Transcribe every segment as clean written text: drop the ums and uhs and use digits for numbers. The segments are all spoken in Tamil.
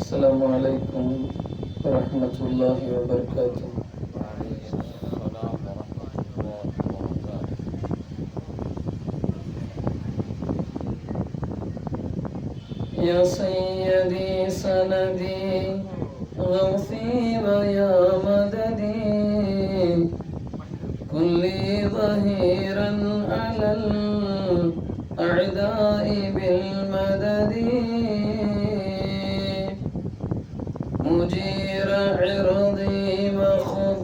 السلام عليكم ورحمة الله وبركاته. يا سيدي سندي غوثي ويا مددي كل ظهيرا على الأعداء بالمدد مجير عرضي وخذ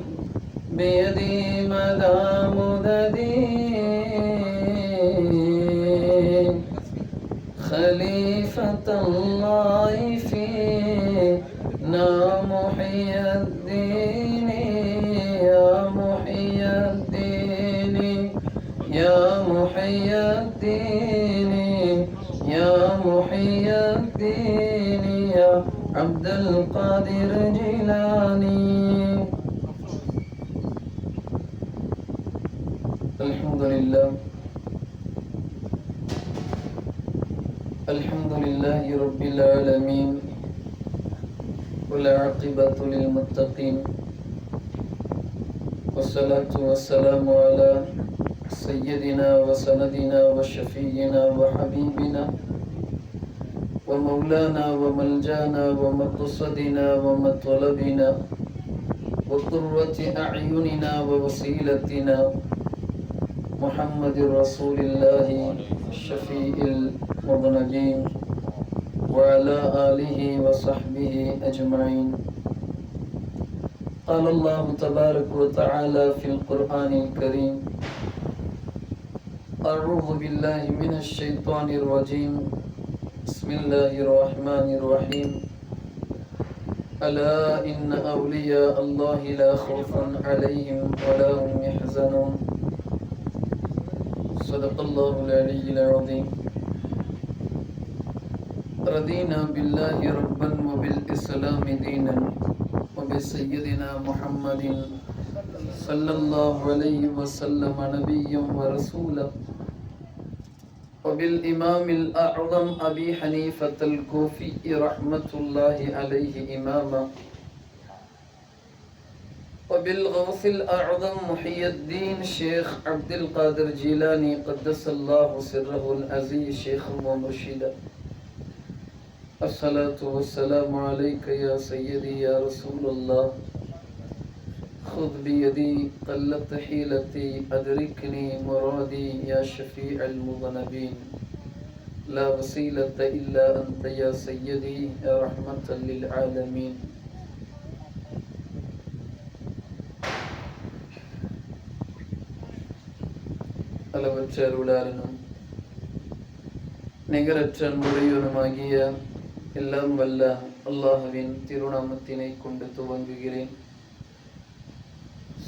بيدي مدى مددي خليفة الله فينا محيي الدين يا محيي الدين يا محيي الدين يا محيي الدين يا عبد القادر جيلاني. الحمد لله الحمد لله رب العالمين والعاقبة للمتقين والصلاة والسلام على سيدنا وسندنا وشفينا وحبيبنا ومولانا وملجانا ومقصدنا ومطلبنا وقرة أعيننا ووسيلتنا محمد رسول الله الشفيع المذنبين وعلى آله وصحبه أجمعين. قال الله تبارك وتعالى في القرآن الكريم: أعوذ بالله من الشيطان الرجيم بسم الله الرحمن الرحيم ألا إن أولياء الله لا خوف عليهم ولا هم يحزنون. صدق الله العلي العظيم. رضينا بالله ربا وبالإسلام دينا وبسيدنا محمد صلى الله عليه وسلم نبيا ورسولا وبالإمام الأعظم أبي حنيفة الكوفي رحمة الله عليه إماما وبالغوث الأعظم محي الدين شيخ عبد القادر جيلاني قدس الله سره العزيز شيخ ومرشدا. الصلاة والسلام عليك يا سيدي يا رسول الله خذ بيدي قلت حيلتي أدركني مرادي يا شفيع المذنبين لا وسيلة إلا أنت يا سيدي يا رحمة للعالمين. அளவற்ற அருளாளனும் நிகரற்ற அன்புடையவனுமாகிய எல்லாம் வல்ல அல்லாஹ்வின் திருநாமத்தினை கொண்டு துவங்குகிறேன்.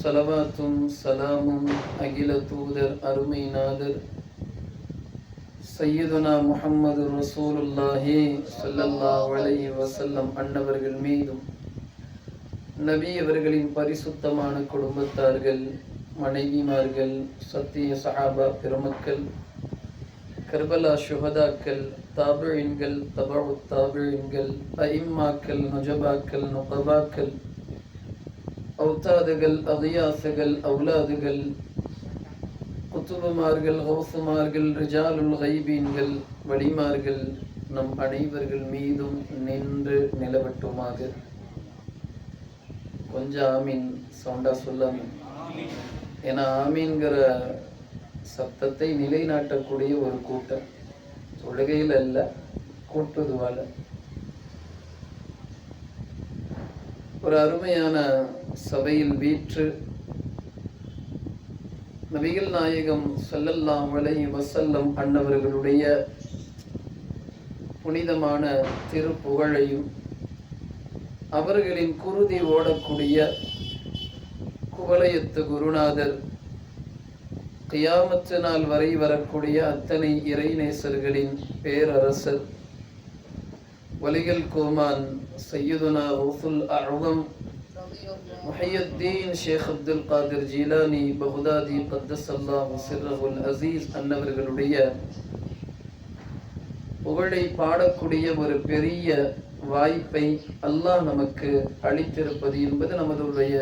ஸலவாத்தும் சலாமும் அகில தூதர் அருமை நாதர் சையதுனா முஹம்மது ரசூலுல்லாஹி ஸல்லல்லாஹு அலைஹி வஸல்லம் அன்னவர்கள் மீதும் நபி அவர்களின் பரிசுத்தமான குடும்பத்தார்கள் மனைவிமார்கள் சத்திய சஹாபா பெருமக்கள் கர்பலா சுஹதாக்கள் தாபிஈன்கள் தபஉ தாபிஈன்கள் அஇம்மாக்கள் நுஜபாக்கள் நுகபாக்கள் அவுதாதுகள் அகியாசுகள் அவுலாதுகள் குத்துபுமார்கள் ஹவுசுமார்கள் ரிஜாலுல் கைபீன்கள் வலிமார்கள் நம் அனைவர்கள் மீதும் நின்று நிலவட்டுமாக. கொஞ்சம் ஆமீன் சவுண்டா சொல்லாம, ஏன்னா ஆமீன்கிற சப்தத்தை நிலைநாட்டக்கூடிய ஒரு கூட்டம் தொழுகையில் அல்ல கூட்டுதுவால. ஒரு அருமையான சபையில் வீற்று நபிகள் நாயகம் ஸல்லல்லாஹு அலைஹி வஸல்லம் அன்னவர்களுடைய புனிதமான திருப்புகழையும் அவர்களின் குருதி ஓடக்கூடிய குவலயத்து குருநாதர் கியாமத்து நாள் வரை வரக்கூடிய அத்தனை இறைநேசர்களின் பேரரசர் வலிகள் கோமான் சையதுனா ரசூல் அஅ்ஸம் முஹையத்தீன் ஷேக் அப்துல் காதிர் ஜீலானி பகுதாதி கத்தஸல்லாஹு சிர்ரஹுல் அஸீஸ் அன்னவர்களுடைய புகழை பாடக்கூடிய ஒரு பெரிய வாய்ப்பை அல்லாஹ் நமக்கு அளித்திருப்பது என்பது நமதுடைய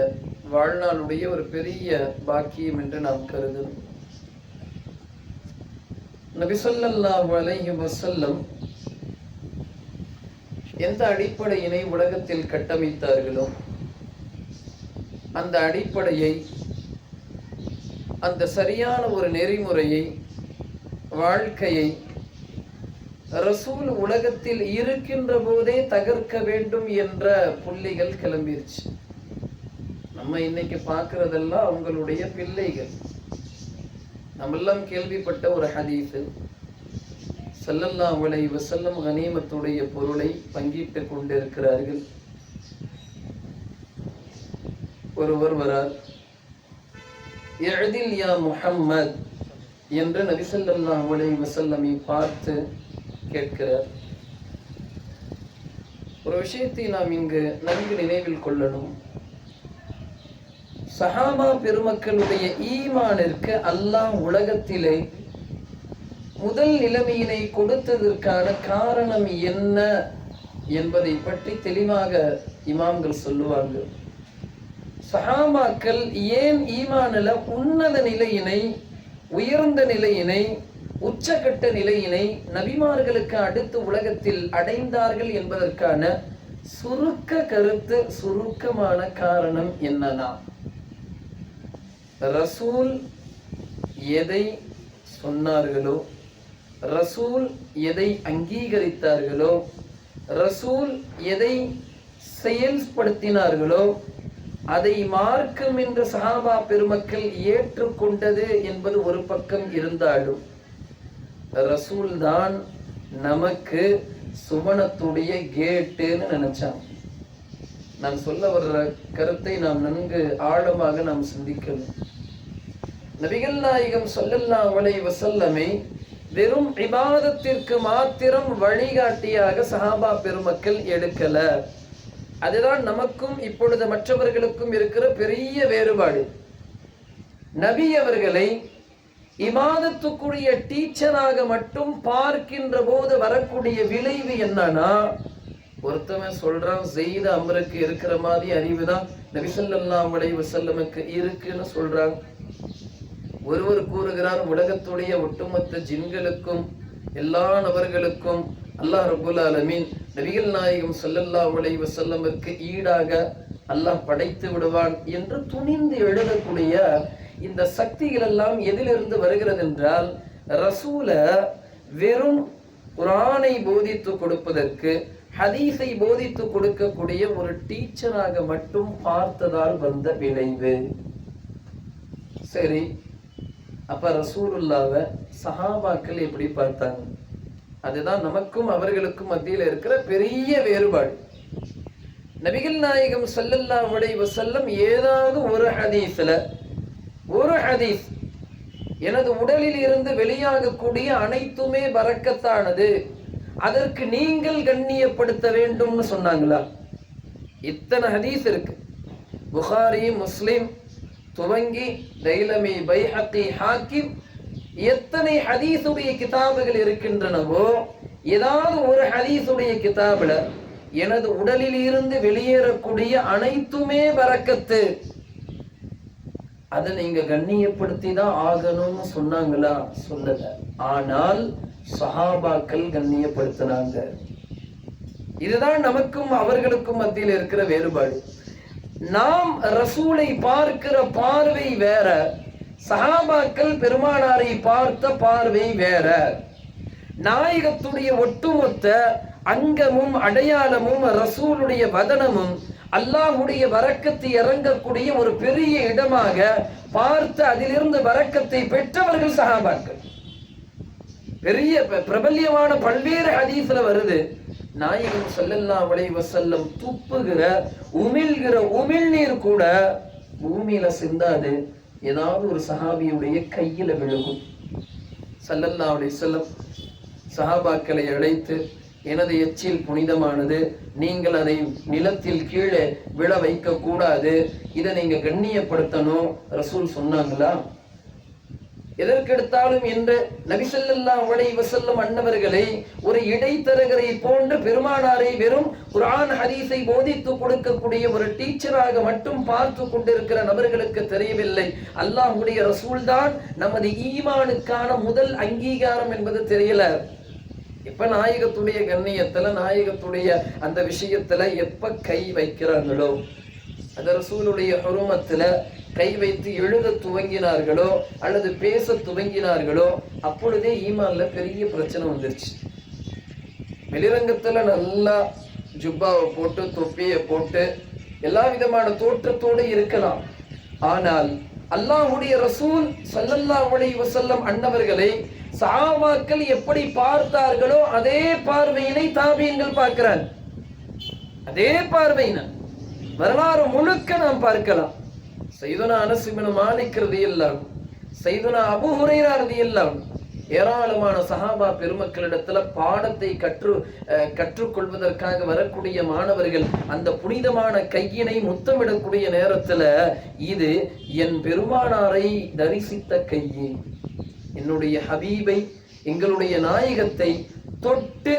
வாழ்நாளுடைய ஒரு பெரிய பாக்கியம் என்று நாம் கருதுகிறோம். நபி ஸல்லல்லாஹு அலைஹி வஸல்லம் எந்த அடிப்படையினை உலகத்தில் கட்டமைத்தார்களோ அந்த அடிப்படையை, அந்த சரியான ஒரு நெறிமுறையை, வாழ்க்கையை ரசூல் உலகத்தில் இருக்கின்ற போதே தகர்க்க வேண்டும் என்ற புள்ளிகள் கிளம்பிருச்சு. நம்ம இன்னைக்கு பார்க்கறதெல்லாம் அவங்களுடைய பிள்ளைகள். நம்மெல்லாம் கேள்விப்பட்ட ஒரு ஹதீஸ், ஸல்லல்லாஹு அலைஹி வஸல்லம் கனிமத்துடைய பொருளை பங்கிட்டு கொண்டிருக்கிறார்கள். ஒருவர் வரார், இஅ்தில் யா முஹம்மத் என்று நபி ஸல்லல்லாஹு அலைஹி வஸல்லமை பார்த்து கேட்கிறார். ஒரு விஷயத்தை நாம் இங்கு நன்கு நினைவில் கொள்ளணும். சஹாபா பெருமக்களுடைய ஈமானிற்கு அல்லாஹ் உலகத்திலே முதல் நிலைமையினை கொடுத்ததற்கான காரணம் என்ன என்பதை பற்றி தெளிவாக இமாம்கள் சொல்லுவார்கள். சஹாபாக்கள் ஏன் ஈமானில் உன்னத நிலையினை, உயர்ந்த நிலையினை, உச்சகட்ட நிலையினை நபிமார்களுக்கு அடுத்து உலகத்தில் அடைந்தார்கள் என்பதற்கான சுருக்க கருத்து, சுருக்கமான காரணம் என்னன்னா, ரசூல் எதை சொன்னார்களோ, ரசூல் எதை அங்கீகரித்தார்களோ, ரசூல் எதை செயல்படுத்தினார்களோ அதை மார்க்கம் என்ற சஹாபா பெருமக்கள் ஏற்றுக்கொண்டது என்பது ஒரு பக்கம் இருந்தாலும், ரசூல் தான் நமக்கு சுவனத்துடைய கேட்டுன்னு நினைச்சாங்க. நான் சொல்ல வர்ற கருத்தை நாம் நன்கு ஆழமாக நாம் சிந்திக்கணும். நபிகள் நாயகம் ஸல்லல்லாஹு அலைஹி வஸல்லமை வெறும் இபாதத்திற்கு மாத்திரம் வழிகாட்டியாக சஹாபா பெருமக்கள் எடுக்கல. அதுதான் நமக்கும் இப்பொழுது மற்றவர்களுக்கும் இருக்கிற பெரிய வேறுபாடு. நபி அவர்களை இபாதத்துக்குரிய டீச்சராக மட்டும் பார்க்கின்ற போது வரக்கூடிய விளைவு என்னன்னா, ஒருத்தவன் சொல்றான் ஸெய்த் அம்ருக்கு இருக்கிற மாதிரி அறிவுதான் நபி ஸல்லல்லாஹு அலைஹி வஸல்லமுக்கு இருக்குன்னு சொல்றாங்க. ஒருவர் கூறுகிறார், உலகத்துடைய ஒட்டுமொத்த ஜின்களுக்கும் எல்லா நபர்களுக்கும் அல்லாஹ் ரப்பல் ஆலமீன் நபிகள் நாயகம் ஸல்லல்லாஹு அலைஹி வஸல்லமுக்கு ஈடாக அல்லாஹ் படைத்து விடுவான் என்று துணிந்து எழுதக்கூடிய இந்த சக்திகள் எல்லாம் எதிலிருந்து வருகிறது என்றால், ரசூல வெறும் குர்ஆனை போதித்து கொடுப்பதற்கு, ஹதீஸை போதித்து கொடுக்கக்கூடிய ஒரு டீச்சராக மட்டும் பார்த்ததால் வந்த விளைவு. சரி, அப்ப ரசூலுல்லாஹ்வை சஹாபாக்கள் எப்படி பார்த்தாங்க? அதுதான் நமக்கும் அவர்களுக்கும் மத்தியில் இருக்கிற பெரிய வேறுபாடு. நபிகள் நாயகம் ஸல்லல்லாஹு அலைஹி வஸல்லம் ஏதாவது ஒரு ஹதீஸ்ல, ஒரு ஹதீஸ் எனது உடலில் இருந்து வெளியாகக்கூடிய அனைத்துமே பரக்கத்தானது, அதற்கு நீங்கள் கண்ணியப்படுத்த வேண்டும்னு சொன்னாங்களா? இத்தனை ஹதீஸ் இருக்கு. புகாரி, முஸ்லிம் துவங்கி தைலமி, பைஹக்கி, ஹாக்கிம், எத்தனை ஹதீஸுடைய கிதாபுகள் இருக்கின்றனவோ ஏதாவது ஒரு ஹதீஸுடைய கிதாபுல எனது உடலில் இருந்து வெளியேறக்கூடிய அனைத்துமே பரக்கத்து, அதை நீங்க கண்ணியப்படுத்தி தான் ஆகணும்னு சொன்னாங்களா? சொல்லல. ஆனால் சஹாபாக்கள் கண்ணியப்படுத்தினாங்க. இதுதான் நமக்கும் அவர்களுக்கும் மத்தியில் இருக்கிற வேறுபாடு. நாம் ரசூலை பார்க்கிற பார்வை வேற, சஹாபாக்கள் பெருமானாரை பார்த்த பார்வை வேற. நாயகத்துடைய ஒட்டுமொத்த அங்கமும் அடையாளமும் ரசூலுடைய வதனமும் அல்லாஹ்வுடைய பரக்கத்து இறங்கக்கூடிய ஒரு பெரிய இடமாக பார்த்து அதிலிருந்து பரக்கத்தை பெற்றவர்கள் சஹாபாக்கள். பெரிய பிரபல்யமான பல்வேறு ஹதீஸ்ல வருது, நாயகம் ஸல்லல்லாஹு அலைஹி வஸல்லம் துப்புகிற உமிழ்கிற உமிழ்நீர் கூட பூமியில சிந்தாது, ஏதாவது ஒரு சஹாபியுடைய கையில விழுகும். ஸல்லல்லாஹு அலைஹி வஸல்லம் சஹாபாக்களை அழைத்து, எனது எச்சில் புனிதமானது, நீங்கள் அதை நிலத்தில் கீழே விழ வைக்க கூடாது, இதை நீங்க கண்ணியப்படுத்தணும் ரசூல் சொன்னாங்களா? எதற்கெடுத்தாலும் என்று நபி ஸல்லல்லாஹு அலைஹி வஸல்லம் அன்னவர்களை ஒரு இடைத்தரகரை போன்று பெருமானாரை வெறும் குர்ஆன் ஹதீஸை போதித்து கொடுக்கக்கூடிய ஒரு டீச்சராக மட்டும் பார்த்து கொண்டிருக்கிற நபர்களுக்கு தெரியவில்லை, அல்லாஹ்வுடைய ரசூல் தான் நமது ஈமானுக்கான முதல் அங்கீகாரம் என்பது தெரியல. எப்ப நாயகத்துடைய கண்ணியத்துல, நாயகத்துடைய அந்த விஷயத்துல எப்ப கை வைக்கிறாங்களோ, அந்த ரசூலுடைய ஹுருமத்துல கை வைத்து எழுத துவங்கினார்களோ அல்லது பேச துவங்கினார்களோ, அப்பொழுதே ஈமான்ல பெரிய பிரச்சனை வந்துருச்சு. வெளிரங்கத்துல நல்லா ஜுப்பாவை போட்டு தொப்பியை போட்டு எல்லா விதமான தோற்றத்தோடு இருக்கலாம், ஆனால் அல்லாஹ்வுடைய ரசூல் ஸல்லல்லாஹு அலைஹி வஸல்லம் அன்னவர்களை சஹாபாக்கள் எப்படி பார்த்தார்களோ அதே பார்வையினை தாபீன்கள் பார்க்கிறார். அதே பார்வையினை வரலாறு முழுக்க நாம் பார்க்கலாம். சையதுனா அனஸ் இப்னு மாலிக் ரலியல்லாஹு அன்ஹு, சையதுனா அபூ ஹுரைரா ரலியல்லாஹு அன்ஹு, ஏராளமான சஹாபா பெருமக்களிடத்துல பாடத்தை கற்றுக்கொள்வதற்காக வரக்கூடிய மாணவர்கள் அந்த புனிதமான கையினை முத்தமிடக்கூடிய நேரத்துல, இது என் பெருமானாரை தரிசித்த கையே, என்னுடைய ஹபீபை, எங்களுடைய நாயகத்தை தொட்டு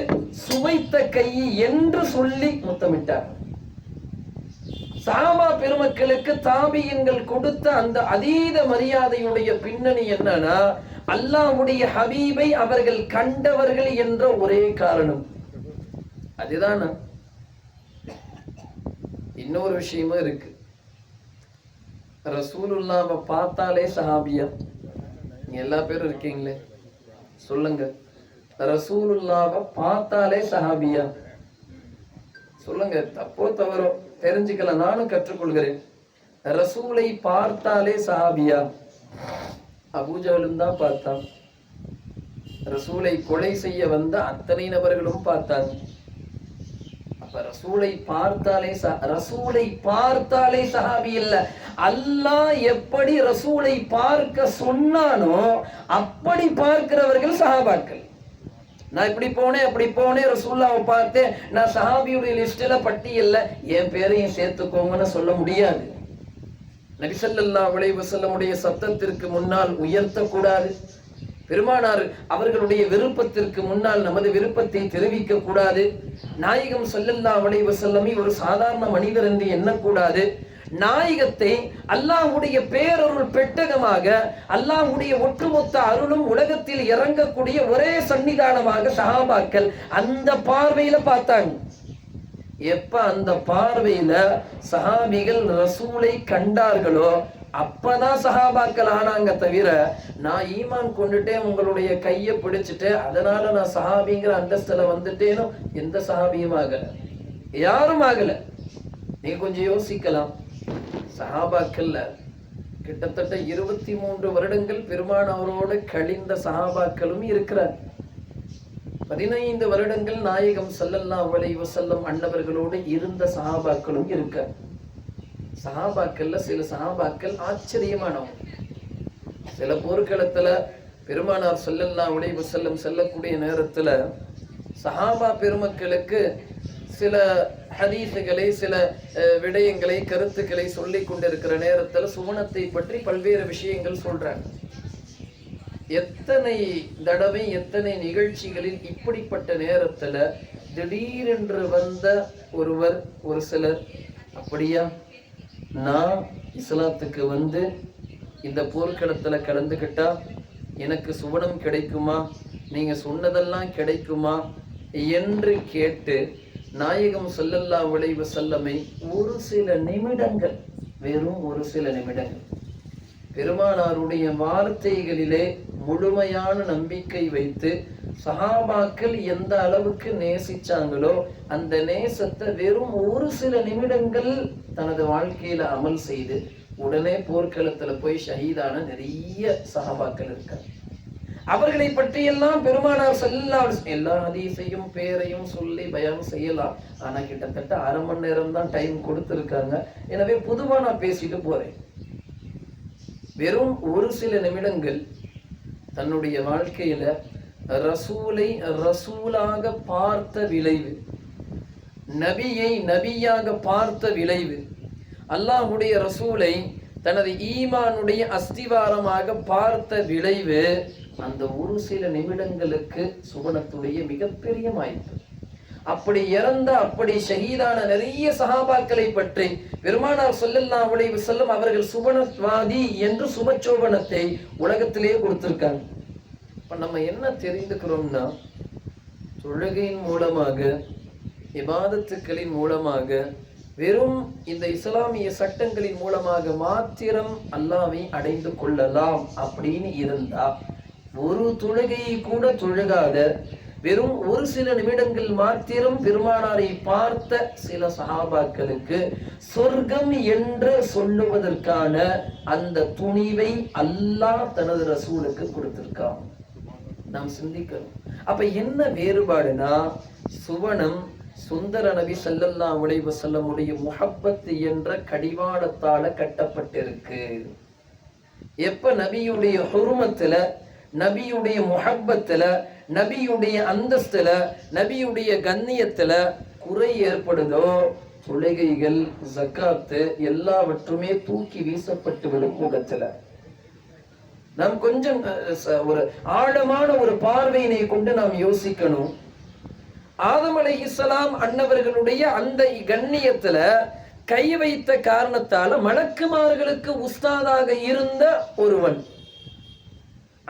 சுவைத்த கை என்று சொல்லி முத்தமிட்டார். சஹாபா பெருமக்களுக்கு தாபியன்கள் கொடுத்த அந்த அதீத மரியாதையுடைய பின்னணி என்னன்னா, அல்லாஹ்வுடைய ஹபீபை அவர்கள் கண்டவர்கள் என்ற ஒரே காரணம். அதுதான். இன்னொரு விஷயமும் இருக்கு, ரசூலுல்லாஹ்வை பார்த்தாலே சஹாபியா? எல்லா பேரும் இருக்கீங்களே, சொல்லுங்க, ரசூலுல்லாஹ்வை பார்த்தாலே சஹாபியா? சொல்லுங்க, தப்போ தவறோ தெரிஞ்சுக்கலாம், நானும் கற்றுக்கொள்கிறேன். ரசூலை பார்த்தாலே சஹாபியா? அபூஜஹலும் தான் பார்த்தான். ரசூலை கொலை செய்ய வந்த அத்தனை நபர்களும் பார்த்தாங்க. அப்ப ரசூலை பார்த்தாலே சஹாபி இல்ல, அல்லாஹ் எப்படி ரசூலை பார்க்க சொன்னானோ அப்படி பார்க்கிறவர்கள் சஹாபாக்கள். நான் இப்படி போனேன் அப்படி போனேன், ரசூலுல்லாஹ்வை பார்த்தேன், நான் சஹாபியுடைய லிஸ்ட்ல பட்டியல்ல என் பேரையும் சேர்த்துக்கோங்கன்னு சொல்ல முடியாது. நபி ஸல்லல்லாஹு அலைஹி வஸல்லமுடைய சத்தத்திற்கு முன்னால் உயர்த்தக்கூடாது. பெருமானார் அவர்களுடைய விருப்பத்திற்கு முன்னால் நமது விருப்பத்தை தெரிவிக்க கூடாது. நாயகம் ஸல்லல்லாஹு அலைஹி வஸல்லமை ஒரு சாதாரண மனிதர் என்று எண்ணக்கூடாது. நாயகத்தை அல்லாஹ்வுடைய பேரருள் பெட்டகமாக, அல்லாஹ்வுடைய ஒட்டுமொத்த அருளும் உலகத்தில் இறங்கக்கூடிய ஒரே சன்னிதானமாக சஹாபாக்கள் அந்த பார்வையில பார்த்தாங்க. எப்ப அந்த பார்வையில சஹாபிகள் ரசூலை கண்டார்களோ அப்பதான் சஹாபாக்கள் ஆனாங்க. தவிர நான் ஈமான் கொண்டுட்டேன், உங்களுடைய கையை பிடிச்சிட்டேன், அதனால நான் சஹாபிங்கிற அந்தஸ்துல வந்துட்டேனோ எந்த சஹாபியும் ஆகல, யாரும் ஆகல. நீ கொஞ்சம் யோசிக்கலாம், சஹாபாக்கள்ல கிட்டத்தட்ட 23 வருடங்கள் பெருமானவரோடு கழிந்த சஹாபாக்களும் இருக்கிறார். 15 வருடங்கள் நாயகம் ஸல்லல்லாஹு அலைஹி வஸல்லம் அன்னவர்களோடு இருந்த சஹாபாக்களும் இருக்க. சஹாபாக்கள்ல சில சஹாபாக்கள் ஆச்சரியமானவங்க. சில போர்க்களத்துல பெருமானார் ஸல்லல்லாஹு அலைஹி வஸல்லம் செல்லக்கூடிய நேரத்துல சஹாபா பெருமக்களுக்கு சில ஹதீஸுகளை, சில விடயங்களை, கருத்துக்களை சொல்லிக் கொண்டிருக்கிற நேரத்துல சுவனத்தை பற்றி பல்வேறு விஷயங்கள் சொல்றாங்க. எத்தனை தடவை எத்தனை நிகழ்ச்சிகளில் இப்படிப்பட்ட நேரத்துல திடீரென்று வந்த ஒருவர், ஒரு சிலர், அப்படியா நான் இஸ்லாத்துக்கு வந்து இந்த போர்க்களத்துல கலந்துக்கிட்டா எனக்கு சுவனம் கிடைக்குமா, நீங்க சொன்னதெல்லாம் கிடைக்குமா என்று கேட்டு நாயகம் ஸல்லல்லாஹு அலைஹி வஸல்லமை ஒரு சில நிமிடங்கள், வெறும் ஒரு சில நிமிடங்கள் பெருமானாருடைய வார்த்தைகளிலே முழுமையான நம்பிக்கை வைத்து சஹாபாக்கள் எந்த அளவுக்கு நேசிச்சாங்களோ அந்த நேசத்தை வெறும் ஒரு சில நிமிடங்கள் தனது வாழ்க்கையில அமல் செய்து உடனே போர்க்களத்துல போய் ஷஹீதான நிறைய சஹாபாக்கள் இருக்காங்க. அவர்களை பற்றியெல்லாம் பெருமானார் ஸல்லல்லாஹு அலைஹி வஸல்லம் எல்லா ஹதீஸையும் பேரையும் சொல்லி பயான் செய்யலாம். ஆனா கிட்டத்தட்ட 1/2 மணி நேரம் தான் டைம் கொடுத்திருக்காங்க. எனவே பொதுவா நான் பேசிட்டு போறேன். வெறும் ஒரு சில நிமிடங்கள் தன்னுடைய வாழ்க்கையில ரசூலை ரசூலாக பார்த்த விளைவு, நபியை நபியாக பார்த்த விளைவு, அல்லாஹ்வுடைய ரசூலை தனது ஈமானுடைய அஸ்திவாரமாக பார்த்த விளைவு, அந்த ஒரு சில நிமிடங்களுக்கு சுவனத்துடைய மிகப்பெரிய வாய்ப்பு. அப்படி இறந்த அப்படி ஷஹீதான நிறைய சஹாபாக்களை பற்றி பெருமானார் ஸல்லல்லாஹு அலைஹி வஸல்லம் அவர்கள் சுவனவாதி என்று சுபச்சோபனத்தை உலகத்திலே கொடுத்திருக்காங்க. இப்ப நம்ம என்ன தெரிந்துக்கிறோம்னா, தொழுகையின் மூலமாக இபாதத்துக்களின் மூலமாக வெறும் இந்த இஸ்லாமிய சட்டங்களின் மூலமாக மாத்திரம் அல்லாஹ்வை அடைந்து கொள்ளலாம் அப்படின்னு இருந்தா, ஒரு தொழுகையை கூட தொழுகாத வெறும் ஒரு சில நிமிடங்கள் மாத்திரம் பெருமானாரை பார்த்த சில சஹாபாக்களுக்கு சொர்க்கம் என்று சொல்லுவதற்கான அந்த துணிவை அல்லாஹ் தனது ரசூலுக்கு கொடுத்திருக்கான். நாம் சிந்திக்கணும். அப்ப என்ன வேறுபாடுனா, சுவனம் சுந்தர நபி ஸல்லல்லாஹு அலைஹி வஸல்லமுடைய முஹப்பத் என்ற கடிவாளத்தால கட்டப்பட்டிருக்கு. எப்ப நபியுடைய ஹுர்மத்துல, நபியுடைய முஹப்பத்துல, நபியுடைய அந்தஸ்துல, நபியுடைய கண்ணியத்துல குறை ஏற்படுதோ, தொழுகைகள் ஜக்காத்து எல்லாவற்றுமே தூக்கி வீசப்பட்டு விடும் கூடத்துல. நாம் கொஞ்சம் ஒரு ஆழமான ஒரு பார்வையினை கொண்டு நாம் யோசிக்கணும். ஆதம் அலைஹிஸ்ஸலாம் அன்னவர்களுடைய அந்த கண்ணியத்துல கை வைத்த காரணத்தால மலக்குமார்களுக்கு உஸ்தாதாக இருந்த ஒருவன்,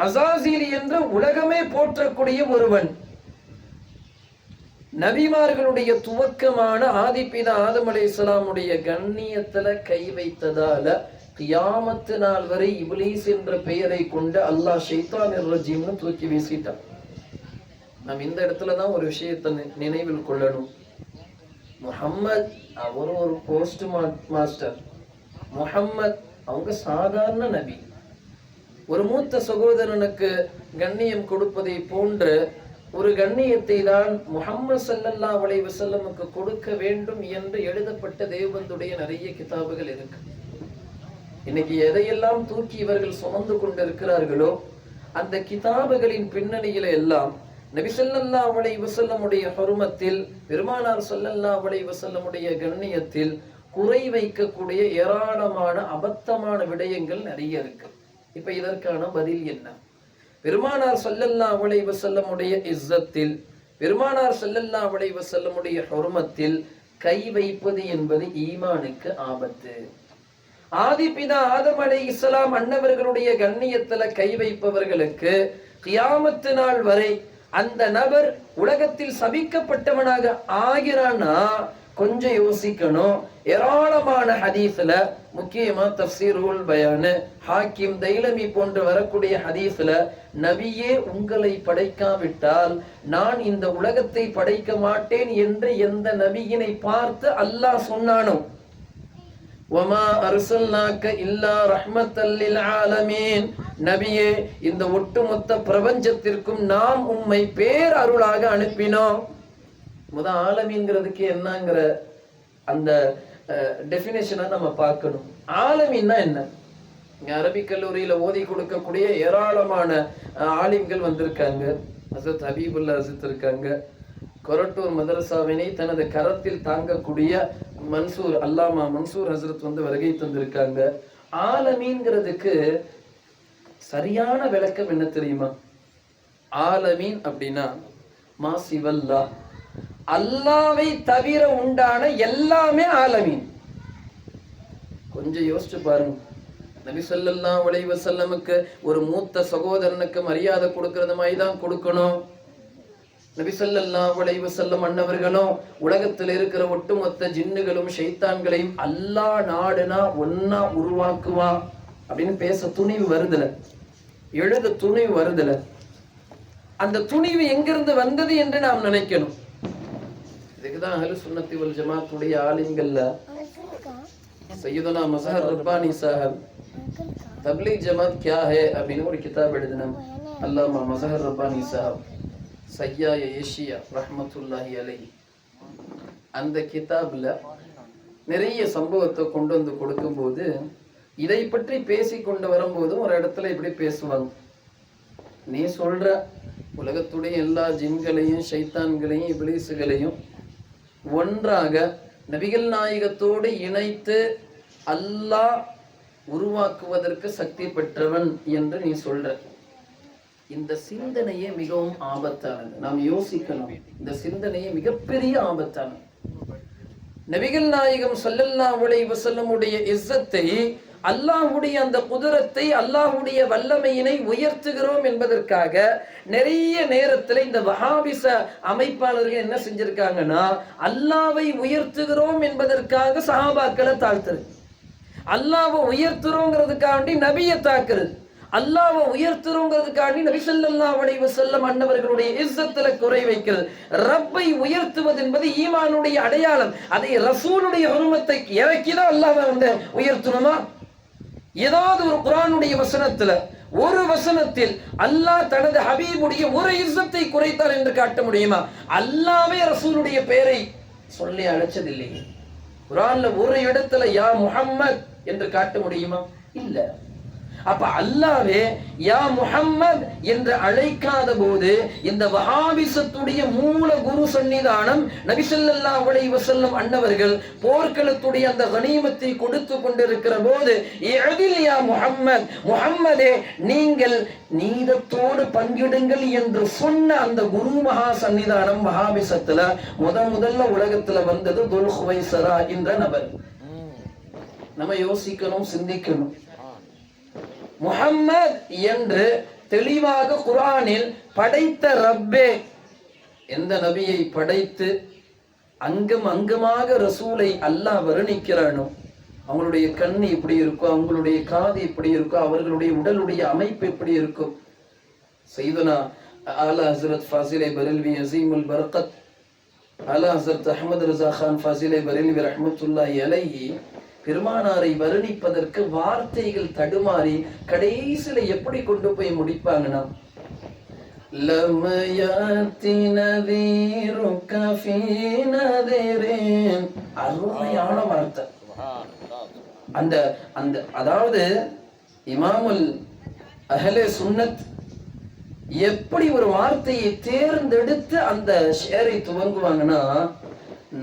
அஸாஸீல் என்ற உலகமே போற்றக்கூடிய ஒருவன், நபிமார்களுடைய துவக்கமான ஆதிபிதா ஆதம் அலைஹிஸ்ஸலாமுடைய கண்ணியத்துல கை வைத்ததால கியாமத்து நாள் வரை இப்லீஸ் என்ற பெயரை கொண்டு அல்லாஹ் ஷைத்தானிர் ரஜீம்னு தூக்கி வீசிட்டான். நாம் இந்த இடத்துலதான் ஒரு விஷயத்தை நினைவில் கொள்ளணும். முஹம்மத் அவர் ஒரு போஸ்ட் மாஸ்டர், முஹம்மத் அவங்க சாதாரண நபி. ஒரு மூத்த சகோதரனுக்கு கண்ணியம் கொடுப்பதை போன்ற ஒரு கண்ணியத்தை தான் முஹம்மது ஸல்லல்லாஹு அலைஹி வஸல்லமுக்கு கொடுக்க வேண்டும் என்று எழுதப்பட்ட தேவபந்துடைய நிறைய கிதாபுகள் இருக்கு. இன்னைக்கு எதையெல்லாம் தூக்கி இவர்கள் சுமந்து கொண்டிருக்கிறார்களோ அந்த கிதாபுகளின் பின்னணியில எல்லாம் நபி ஸல்லல்லாஹு அலைஹி வஸல்லமுடைய ஹுர்மத்தில், பெருமானார் ஸல்லல்லாஹு அலைஹி வஸல்லமுடைய கண்ணியத்தில் குறை வைக்கக்கூடிய ஏராளமான அபத்தமான விடயங்கள் நிறைய இருக்கு. இப்ப இதற்கான பதில் என்ன? பெருமானார் ஸல்லல்லாஹு அலைஹி வஸல்லமுடைய இஸ்ஸத்தில், பெருமானார் ஸல்லல்லாஹு அலைஹி வஸல்லமுடைய ஹுர்மத்தில் கை வைப்பது என்பது ஈமானுக்கு ஆபத்து. ஆதிபிதா ஆதம் அலைஹிஸ்ஸலாம் அன்னவர்களுடைய கண்ணியத்துல கை வைப்பவர்களுக்கு கியாமத்து நாள் வரை அந்த நபர் உலகத்தில் சபிக்கப்பட்டவனாக ஆகிறானா கொஞ்சம் யோசிக்கணும். ஏராளமான ஹதீஸ்ல, முக்கியமா தஃப்சீருல் பயான், ஹாக்கிம், தைலமி போன்று வரக்கூடிய ஹதீஸ்ல, நபியே உங்களை படைக்காவிட்டால் நான் இந்த உலகத்தை படைக்க மாட்டேன் என்று எந்த நபியினை பார்த்து அல்லாஹ் சொன்னானோ, வமா அர்சல்நாக இல்லா ரஹ்மத்தல் லில் ஆலமீன், நபியே இந்த ஒட்டுமொத்த பிரபஞ்சத்திற்கும் நாம் உம்மை பேர் அருளாக அனுப்பினோம். ஆலமீன்கிறதுக்கு என்னங்கிற அந்த டெஃபினேஷனை நம்ம பார்க்கணும். ஆலமீன்னா என்ன? இங்க அரபிக் கல்லூரியில ஓதி கொடுக்கக்கூடிய ஏராளமான ஆலிம்கள் வந்திருக்காங்க. ஹஸரத் ஹபீபுல்லா ஹஸரத் இருக்காங்க. கொரட்டூர் மதரசாவினை தனது கரத்தில் தாங்கக்கூடிய மன்சூர், அல்லாமா மன்சூர் ஹஸரத் வந்து வருகை தந்திருக்காங்க. ஆலமீன்கிறதுக்கு சரியான விளக்கம் என்ன தெரியுமா? ஆலமீன் அப்படின்னா மாசிவல்லா, அல்லாவை தவிர உண்டான எல்லாமே ஆலமீன். கொஞ்சம் யோசிச்சு பாருங்க. நபி ஸல்லல்லாஹு அலைஹி வஸல்லமுக்கு ஒரு மூத்த சகோதரனுக்கு மரியாதை கொடுக்கறது மாதிரி தான் கொடுக்கணும். நபி ஸல்லல்லாஹு அலைஹி வஸல்லம் அன்னவர்களும் உலகத்தில் இருக்கிற ஒட்டுமொத்த ஜின்னுகளும் ஷைத்தான்களையும் அல்லாஹ் நாடுனா ஒன்னா உருவாக்குவான் அப்படின்னு பேச துணிவு வருதுல, எழுத துணிவு வருதுல. அந்த துணிவு எங்கிருந்து வந்தது என்று நாம் நினைக்கணும். இதுக்குதான் அஹ்லு சுன்னத்தி வல் ஜமாத்துடைய ஆலிம்கள்ல சையதுனா மஸஹர் ரப்பானி சாஹிப் தப்லீக் ஜமாத் கியா ஹே அப்படின்னு ஒரு கிதாப் எழுதினாங்க. அல்லாமா மஸஹர் ரப்பானி சாஹிப் சய்யாய ஏஷியா ரஹ்மத்துல்லாஹி அலைஹி. அந்த கிதாப்ல நிறைய சம்பவத்தை கொண்டு வந்து கொடுக்கும்போது இதை பற்றி பேசி கொண்டு வரும்போதும் ஒரு இடத்துல இப்படி பேசுவாங்க. நீ சொல்ற உலகத்துடைய எல்லா ஜின்களையும் ஷைத்தான்களையும் இப்லீஸ்களையும் ஒன்றாக நபிகள் நாயகத்தோடு இணைத்து அல்லாஹ் உருவாக்குவதற்கு சக்தி பெற்றவன் என்று நீ சொல்ற. இந்த சிந்தனையே மிகவும் ஆபத்தானது. நாம் யோசிக்கணும். இந்த சிந்தனையே மிகப்பெரிய ஆபத்தானது. நபிகள் நாயகம் ஸல்லல்லாஹு அலைஹி வஸல்லமுடைய இஸ்ஸத்தை, அல்லாஹ்வுடைய அந்த குதிரத்தை, அல்லாஹ்வுடைய வல்லமையினை உயர்த்துகிறோம் என்பதற்காக நிறைய நேரத்தில் இந்த வஹாபிச அமைப்பாளர்கள் என்ன செஞ்சிருக்காங்கன்னா, அல்லாஹ்வை உயர்த்துகிறோம் என்பதற்காக சஹாபாக்களை தாழ்த்துறது, அல்லாஹ்வை உயர்த்துறோங்கிறதுக்காண்டி நபியை தாக்குறது, அல்லாஹ்வை உயர்த்துறோங்கிறதுக்காண்டி நபி ஸல்லல்லாஹு அலைஹி வஸல்லம் அன்னவர்களுடைய இஸ்ஸத்துல குறை வைக்கிறது. ரப்பை உயர்த்துவது என்பது ஈமானுடைய அடையாளம். அதை ரசூலுடைய ஹுர்மத்தை இறக்கிதான் அல்லாஹ்வை வந்து உயர்த்தணுமா? ஏதாவது ஒரு குர்ஆனுடைய வசனத்துல, ஒரு வசனத்தில் அல்லாஹ் தனது ஹபீபுடைய ஒரு இஸ்ஸத்தை குறைத்தார் என்று காட்ட முடியுமா? அல்லாஹ்வே ரசூலுடைய பெயரை சொல்லி அழைச்சதில்லை. குர்ஆன்ல ஒரு இடத்துல யா முஹம்மத் என்று காட்ட முடியுமா? இல்ல. அப்ப அல்லாஹ்வே யா முஹம்மத் என்று அழைக்காத போது இந்த வஹாபிசத்துடைய மூல குரு சன்னிதானம் நபி ஸல்லல்லாஹு அலைஹி வஸல்லம் அன்னவர்கள் போர்க்களத்துடைய அந்த கனிமத்தை கொடுத்து கொண்டிருக்கிற போது இஅதில் யா முஹம்மத், முஹம்மதே நீங்கள் நீதத்தோடு பங்கிடுங்கள் என்று சொன்ன அந்த குரு மகா சன்னிதானம் வஹாபிசத்துல முதல்ல உலகத்துல வந்தது துல் ஹுவைஸரா என்ற நபர். நம்ம யோசிக்கணும், சிந்திக்கணும். முஹம்மத் என்று தெளிவாக குர்ஆனில் படைத்த ரப்பே, எந்த நபியை படைத்து அங்கமாக ரசூலை அல்லாஹ் வர்ணிக்கிறானோ, அவங்களுடைய கண் இப்படி இருக்கும், அவங்களுடைய காது இப்படி இருக்கும், அவர்களுடைய உடலுடைய அமைப்பு எப்படி இருக்கும். சையதுனா ஆலா ஹஸ்ரத் ஃபாசிலே பரெல்வி அஸீமுல் பரக்கத், ஆலா ஹஸ்ரத் அஹ்மத் ரஸா கான் ஃபாசிலே பரெல்வி ரஹ்மத்துல்லாஹி அலைஹி பெருமானாரை வர்ணிப்பதற்கு வார்த்தைகள் தடுமாறி கடைசியில எப்படி கொண்டு போய் முடிப்பாங்கன்னா, அருமையான வார்த்தை. அந்த அந்த அதாவது இமாமுல் அஹ்லே சுன்னத் எப்படி ஒரு வார்த்தையை தேர்ந்தெடுத்து அந்த ஷேரை துவங்குவாங்கன்னா,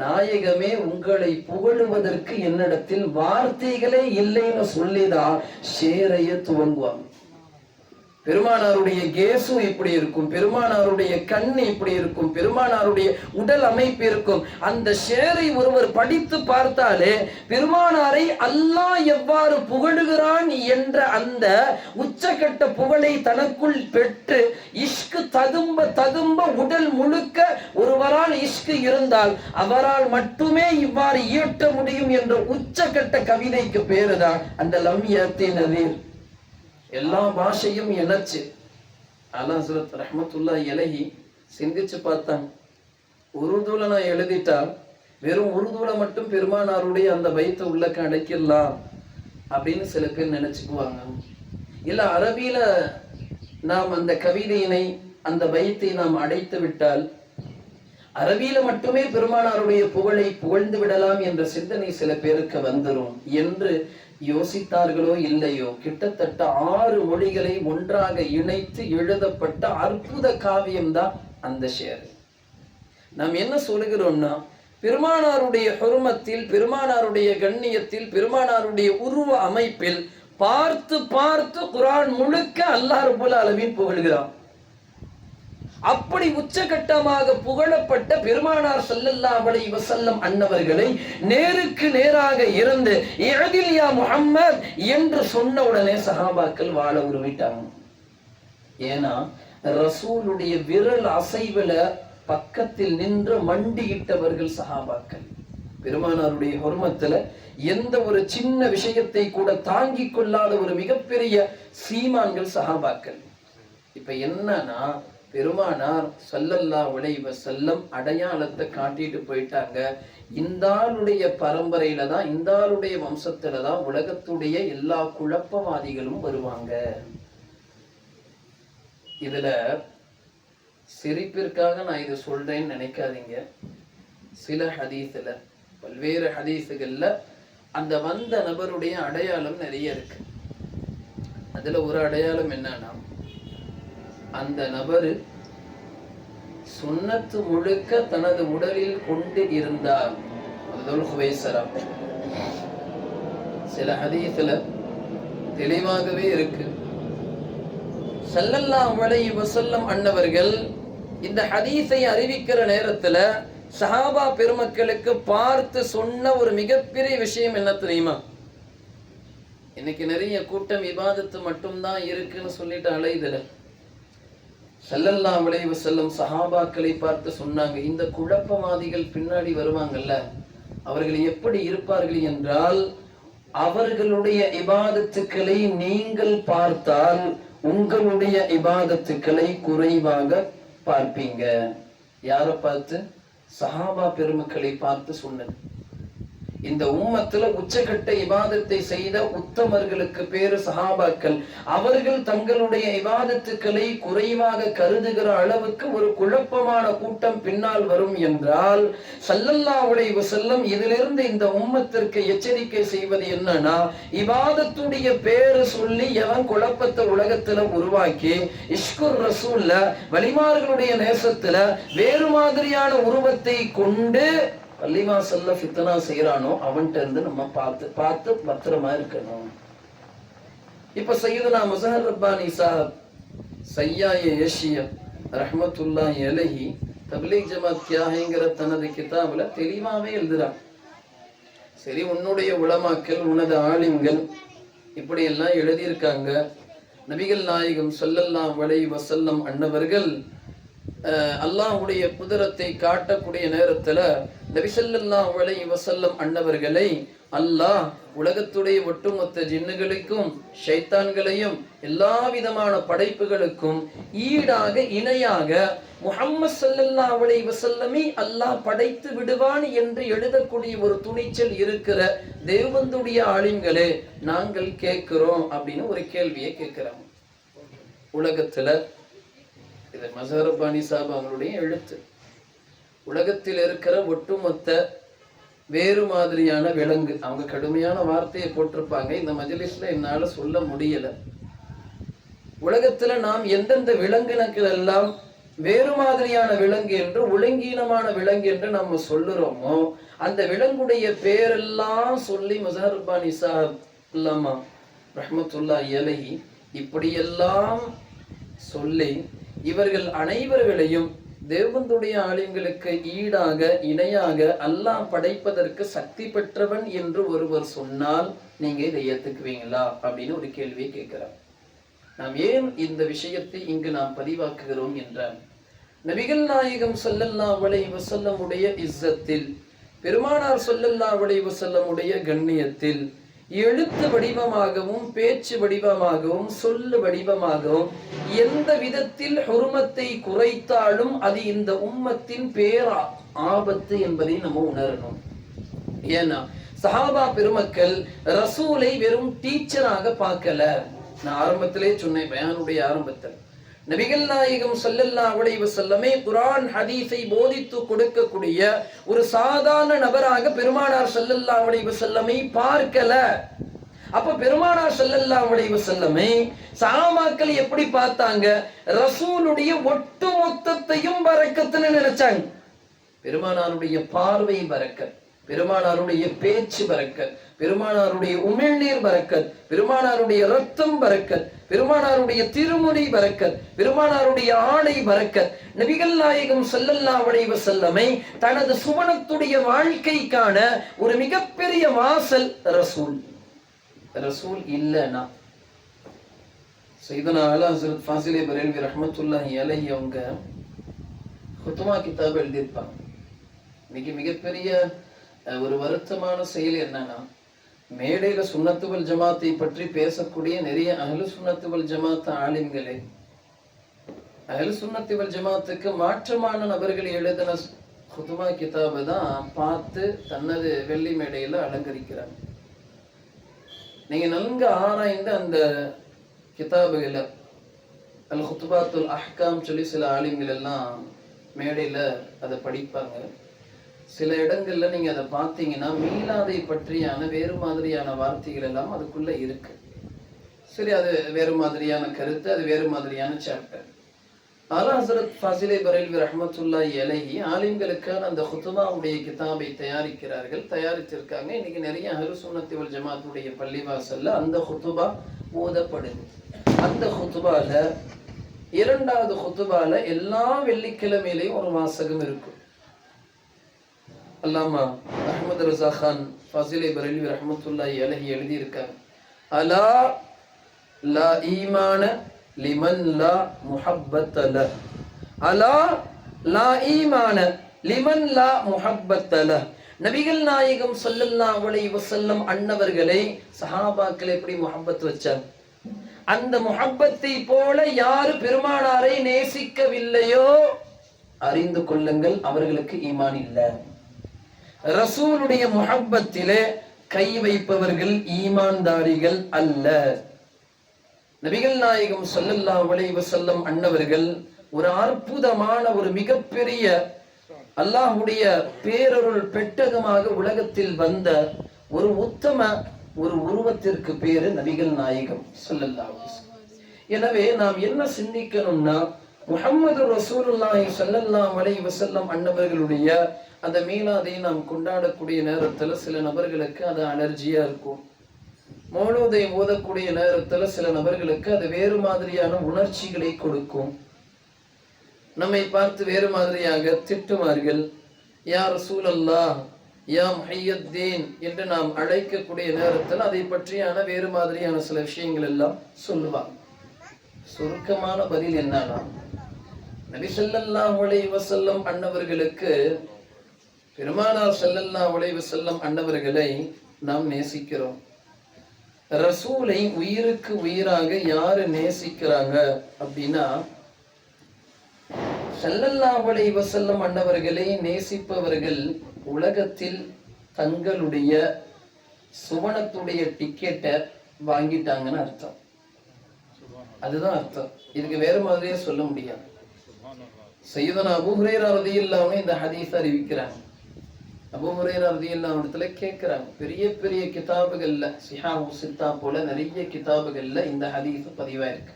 நாயகமே உங்களை புகழுவதற்கு என்னிடத்தில் வார்த்தைகளே இல்லைன்னு சொல்லிதான் ஷேரைய துவங்குவாங்க. பெருமானாருடைய கேசு இப்படி இருக்கும், பெருமானாருடைய கண் இப்படி இருக்கும், பெருமானாருடைய உடல் அமைப்பு இருக்கும். அந்த ஷேரை ஒருவர் படித்து பார்த்தாலே பெருமானாரை அல்லாஹ் எவ்வாறு புகழுகிறான் என்ற அந்த உச்சகட்ட புகழை தனக்குள் பெற்று இஷ்கு ததும்ப உடல் முழுக்க ஒருவரால் இஷ்கு இருந்தால் அவரால் மட்டுமே இவ்வாறு இயற்ற முடியும் என்ற உச்சகட்ட கவிதைக்கு பேருதான் அந்த லம்யத்தே நதீர். எல்லா பாஷையும் இணைச்சு ஆலா ஹஸ்ரத் ரஹ்மத்துல்லாஹி அலைஹி சிந்திச்சு பார்த்தாங்க. உருதுல நான் எழுதிட்டா வெறும் உருதுல மட்டும் பெருமானாருடைய அந்த பைத்தை உள்ளக்க அடைக்கலாம் அப்படின்னு சில பேர் நினைச்சுக்குவாங்க. இல்ல அரபியில நாம் அந்த கவிதையினை அந்த பைத்தை நாம் அடைத்து விட்டால் அரபியில மட்டுமே பெருமானாருடைய புகழை புகழ்ந்து விடலாம் என்ற சிந்தனை சில பேருக்கு வந்துரும் என்று யோசித்தார்களோ இல்லையோ, கிட்டத்தட்ட 6 மொழிகளை ஒன்றாக இணைத்து எழுதப்பட்ட அற்புத காவியம் தான் அந்த ஷேர். நாம் என்ன சொல்லுகிறோம்னா, பெருமானாருடைய ஹுர்மத்தில், பெருமானாருடைய கண்ணியத்தில், பெருமானாருடைய உருவ அமைப்பில் பார்த்து பார்த்து குர்ஆன் முழுக்க அல்லாஹ் ரப்பல் ஆலமீன் புகழ்கிறான். அப்படி உச்சகட்டமாக புகழப்பட்ட பெருமானார் ஸல்லல்லாஹு அலைஹி வஸல்லம் அன்னவர்களை நேருக்கு நேராக இருந்து இஅதில் யா முஹம்மத் என்று சொன்ன உடனே சஹாபாக்கள் வாழ உருவிட்டாங்க. ஏன்னா ரசூலுடைய விரல் அசைவுல பக்கத்தில் நின்று மண்டியிட்டவர்கள் சஹாபாக்கள். பெருமானாருடைய ஹுர்மத்துல எந்த ஒரு சின்ன விஷயத்தை கூட தாங்கிக் கொள்ளாத ஒரு மிகப்பெரிய சீமான்கள் சஹாபாக்கள். இப்ப என்னன்னா, பெருமானார் ஸல்லல்லாஹு அலைஹி வஸல்லம் அடையாளத்தை காட்டிட்டு போயிட்டாங்க. இந்த ஆளுடைய பரம்பரையில தான், இந்த ஆளுடைய வம்சத்துல தான் உலகத்துடைய எல்லா குழப்பவாதிகளும் வருவாங்க. இதுல சிரிப்பிற்காக நான் இது சொல்றேன்னு நினைக்காதீங்க. சில ஹதீஸ்ல, பல்வேறு ஹதீஸுகள்ல அந்த வந்த நபருடைய அடையாளம் நிறைய இருக்கு. அதுல ஒரு அடையாளம் என்னன்னா, அந்த நபரு சுன்னத்து முழுக்க தனது உடலில் கொண்டு இருந்தார். சில ஹதீஸ்ல தெளிவாகவே இருக்கு. ஸல்லல்லாஹு அலைஹி வஸல்லம் அன்னவர்கள் இந்த ஹதீஸை அறிவிக்கிற நேரத்துல சஹாபா பெருமக்களுக்கு பார்த்து சொன்ன ஒரு மிகப்பெரிய விஷயம் என்ன தெரியுமா? இன்னைக்கு நிறைய கூட்டம் இபாதத்து மட்டும்தான் இருக்குன்னு சொல்லிட்டு அலையுதுல. ஸல்லல்லாஹு அலைஹி வஸல்லம் சஹாபாக்களை பார்த்து சொன்னாங்க, இந்த குழப்பவாதிகள் பின்னாடி வருவாங்கல்ல, அவர்கள் எப்படி இருப்பார்கள் என்றால், அவர்களுடைய இபாதத்துக்களை நீங்கள் பார்த்தால் உங்களுடைய இபாதத்துக்களை குறைவாக பார்ப்பீங்க. யாரை பார்த்து? சஹாபா பெருமக்களை பார்த்து சொன்னது. இந்த உம்மத்துல உச்சகட்ட இபாதத்தை செய்த உத்தமர்களுக்கு பேரு சஹாபாக்கள். அவர்கள் தங்களுடைய இபாதத்துக்களை குறைவாக கருதுகிற அளவுக்கு ஒரு குழப்பமான கூட்டம் பின்னால் வரும் என்றால், ஸல்லல்லாஹு அலைஹி வஸல்லம் இதிலிருந்து இந்த உம்மத்திற்கு எச்சரிக்கை செய்வது என்னன்னா, இபாதத்துடைய பேரு சொல்லி எவன் குழப்பத்தை உலகத்துல உருவாக்கி இஷ்குர் ரசூல்ல வலிமார்களுடைய நேசத்துல வேறு மாதிரியான உருவத்தை கொண்டு பள்ளிவாசல்ல ஃபித்னா செய்யறானோ அவன்கிட்ட இருந்து நம்ம பார்த்து பத்திரமா இருக்கணும். இப்ப சையதுனா முஸஹர் ரப்பானி சாஹிப் சய்யாய ஏஷியா ரஹ்மத்துல்லாஹி அலைஹி தப்லீக் ஜமாத் கியா ஹைங்கிற தனது கிதாபுல தெளிவாவே எழுதுறான். சரி, உன்னுடைய உலமாக்கள், உனது ஆலிம்கள் இப்படி எல்லாம் எழுதியிருக்காங்க. நபிகள் நாயகம் ஸல்லல்லாஹு அலைஹி வஸல்லம் அன்னவர்கள் அல்லாஹ்வுடைய குதிரத்தை காட்டக்கூடிய நேரத்துல நபி ஸல்லல்லாஹு அலைஹி வஸல்லம் அன்னவர்களை அல்லாஹ் உலகத்துடைய ஒட்டுமொத்த ஜின்னுகளுக்கும் ஷைத்தான்களையும் எல்லா விதமான படைப்புகளுக்கும் ஈடாக இணையாக முஹம்மது ஸல்லல்லாஹு அலைஹி வஸல்லமை அல்லாஹ் படைத்து விடுவான் என்று எழுதக்கூடிய ஒரு துணிச்சல் இருக்கிற தேவபந்துடைய ஆலிம்களே, நாங்கள் கேட்கிறோம் அப்படின்னு ஒரு கேள்வியை கேட்கிறாங்க. உலகத்துல இது முஸஹர் ரப்பானி சாஹிப் அவங்களுடைய எழுத்து. உலகத்தில் இருக்கிற ஒட்டுமொத்த வேறு மாதிரியான விலங்கு, அவங்க கடுமையான வார்த்தையை போட்டிருப்பாங்க, இந்த மஜ்லிஸ்ல என்னால சொல்ல முடியல. உலகத்துல நாம் எந்தெந்த விலங்கினங்கள் எல்லாம் வேறு மாதிரியான விலங்கு என்று, ஒழுங்கீனமான விலங்கு என்று நம்ம சொல்லுறோமோ, அந்த விலங்குடைய பேரெல்லாம் சொல்லி முஸஹர் ரப்பானி சாஹிப் அல்லாமா ரஹ்மத்துல்லாஹி அலைஹி இப்படியெல்லாம் சொல்லி இவர்கள் அனைவர்களையும் தேவபந்துடைய ஆலிம்களுக்கு ஈடாக இணையாக அல்லாஹ் படைப்பதற்கு சக்தி பெற்றவன் என்று ஒருவர் சொன்னால் நீங்க இதை ஏத்துக்குவீங்களா அப்படின்னு ஒரு கேள்வியை கேட்கிறார். நாம் ஏன் இந்த விஷயத்தை இங்கு நாம் பதிவாக்குகிறோம் என்றால், நபிகள் நாயகம் ஸல்லல்லாஹு அலைஹி வஸல்லம் உடைய இஸ்ஸத்தில், பெருமானார் ஸல்லல்லாஹு அலைஹி வஸல்லம் உடைய கண்ணியத்தில் எழுத்து வடிவமாகவும் பேச்சு வடிவமாகவும் சொல்லு வடிவமாகவும் எந்த விதத்தில் ஹுர்மத்தை குறைத்தாலும் அது இந்த உம்மத்தின் பேரா ஆபத்து என்பதை நம்ம உணரணும். ஏன்னா சஹாபா பெருமக்கள் ரசூலை வெறும் டீச்சராக பார்க்கல. நான் ஆரம்பத்திலே சொன்னேன், பயானுடைய ஆரம்பத்தில், நபிகள் நாயகம் ஸல்லல்லாஹு அலைஹி வஸல்லமே குர்ஆன் ஹதீஸை போதித்து கொடுக்கக்கூடிய ஒரு சாதாரண நபராக பெருமானார் ஸல்லல்லாஹு அலைஹி வஸல்லமை பார்க்கல. அப்ப பெருமானார் ஸல்லல்லாஹு அலைஹி வஸல்லமை சஹாபாக்கள் எப்படி பார்த்தாங்க? ரசூலுடைய ஒட்டு மொத்தத்தையும் பரக்கத்துன்னு நினைச்சாங்க. பெருமானாருடைய பார்வை பரக்கத், பெருமானாருடைய பேச்சு பரக்கத், பெருமானாருடைய உமிழ்நீர் பரக்கத், பெருமானாருடைய ரத்தம் பரக்கத், பெருமானாருடைய திருமுடி பரக்கத், பெருமானாருடைய ஆடை பரக்கத். நபிகள் நாயகம் ஸல்லல்லாஹு அலைஹி வஸல்லமை தனது சுவனத்துடைய வாழ்க்கைக்கான ஒரு மிகப்பெரிய வாசல் ரசூல். ரசூல் இல்லைன்னா சையதுனா ஆலா ஹஸ்ரத் ஃபாசிலே பரேல்வி ரஹ்மத்துல்லாஹி அலைஹி அவங்க ஹுத்மா கிதாப் எழுதியிருப்பாங்க. மிகப்பெரிய ஒரு வருத்தமான செயல் என்னன்னா, மேடையில சுன்னத்து வல் ஜமாத்தை பற்றி பேசக்கூடிய நிறைய அஹ்லு சுன்னத்து வல் ஜமாத் ஆலிம்களே அஹ்லு சுன்னத்தி வல் ஜமாத்துக்கு மாற்றமான நபர்கள் எழுதின குதுபா கிதாபை தான் பார்த்து தனது வெள்ளி மேடையில அலங்கரிக்கிறாங்க. நீங்க நன்கு ஆராய்ந்து அந்த கிதாபுகளை அல் குத்துபாத்துல் அஹ்காம் சொல்லி சில ஆலிம்கள் எல்லாம் மேடையில அதை படிப்பாங்க. சில இடங்கள்ல நீங்க அதை பார்த்தீங்கன்னா மீலாதை பற்றியான வேறு மாதிரியான வார்த்தைகள் எல்லாம் அதுக்குள்ள இருக்கு. சரி, அது வேறு மாதிரியான கருத்து, அது வேறு மாதிரியான சாப்டர். ஆலா ஹஸரத் ஃபாசிலே பரேல்வி ரஹ்மத்துல்லாஹி அலைஹி ஆலிம்களுக்கான அந்த குத்துபாவுடைய கிதாபை தயாரிச்சிருக்காங்க. இன்னைக்கு நிறைய அஹ்லு சுன்னத்தி வல் ஜமாத்துடைய பள்ளிவாசல்ல அந்த குத்துபா ஓதப்படுது. அந்த குத்துபால இரண்டாவது குத்துபால எல்லா வெள்ளிக்கிழமையிலையும் ஒரு வாசகம் இருக்கும். அல்லாமா அஹ்மத் ரஸா கான் ஃபாசிலே பரேல்வி ரஹ்மத்துல்லாஹி அலைஹி எழுதி இருக்காங்க, அலா லா ஈமான லிமன் லா முஹப்பத்த லஹ், அலா லா ஈமான லிமன் லா முஹப்பத்த லஹ். நபிகள் நாயகம் ஸல்லல்லாஹு அலைஹி வஸல்லம் அன்னவர்களை சஹாபாக்கள் எப்படி முஹப்பத் வச்சாங்க, அந்த முஹப்பத்தை போல யாரு பெருமானாரை நேசிக்கவில்லையோ அறிந்து கொள்ளுங்கள், அவர்களுக்கு ஈமான் இல்லை. ரசூலுடைய முஹப்பத்திலே கை வைப்பவர்கள் ஈமான்தாரிகள் அல்ல. நபிகள் நாயகம் ஸல்லல்லாஹு அலைஹி வஸல்லம் அன்னவர்கள் ஒரு அற்புதமான ஒரு மிகப்பெரிய அல்லாஹ்வுடைய பேரருள் பெட்டகமாக உலகத்தில் வந்த ஒரு உத்தம ஒரு உருவத்திற்கு பேரு நபிகள் நாயகம் ஸல்லல்லாஹு அலைஹி வஸல்லம். எனவே நாம் என்ன சிந்திக்கணும்னா, முஹம்மது ரசூலுல்லாஹி ஸல்லல்லாஹு அலைஹி வஸல்லம் அன்னவர்களுடைய அந்த மீலாதை நாம் கொண்டாடக்கூடிய நேரத்துல சில நபர்களுக்கு அது அலர்ஜியா இருக்கும். மௌலூதை ஓதக்கூடிய நேரத்துல சில நபர்களுக்கு அது வேறு மாதிரியான உணர்ச்சிகளை கொடுக்கும். நம்மை பார்த்து வேறு மாதிரியாக திட்டுவார்கள். யா ரசூலல்லாஹ், யா முஹையத்தீன் என்று நாம் அழைக்கக்கூடிய நேரத்தில் அதை பற்றியான வேறு மாதிரியான சில விஷயங்கள் எல்லாம் சொல்லுவாங்க. சுருக்கமான பதில் என்னன்னா, நபி ஸல்லல்லாஹு அலைஹி வஸல்லம் அன்னவர்களுக்கு, பெருமானார் ஸல்லல்லாஹு அலைஹி வஸல்லம் அன்னவர்களை நாம் நேசிக்கிறோம். ரசூலை உயிருக்கு உயிராக யாரு நேசிக்கிறாங்க அப்படின்னா, ஸல்லல்லாஹு அலைஹி வஸல்லம் அன்னவர்களை நேசிப்பவர்கள் உலகத்தில் தங்களுடைய சுவனத்துடைய டிக்கெட்டை வாங்கிட்டாங்கன்னு அர்த்தம். அதுதான் அர்த்தம். இதுக்கு வேற மாதிரியே சொல்ல முடியாது. சையதுனா அபூ ஹுரைரா ரலியல்லாஹு அன்ஹு இந்த ஹதீஸ் அறிவிக்கிறாங்க. அபூ ஹுரைரா ரலியல்லாஹு அன்ஹு இடத்துல கேட்கிறாங்க, பெரிய பெரிய கிதாபுகள்ல சிஹாஹு சித்தா போல நிறைய கிதாபுகள்ல இந்த ஹதீஸ் பதிவாயிருக்கு.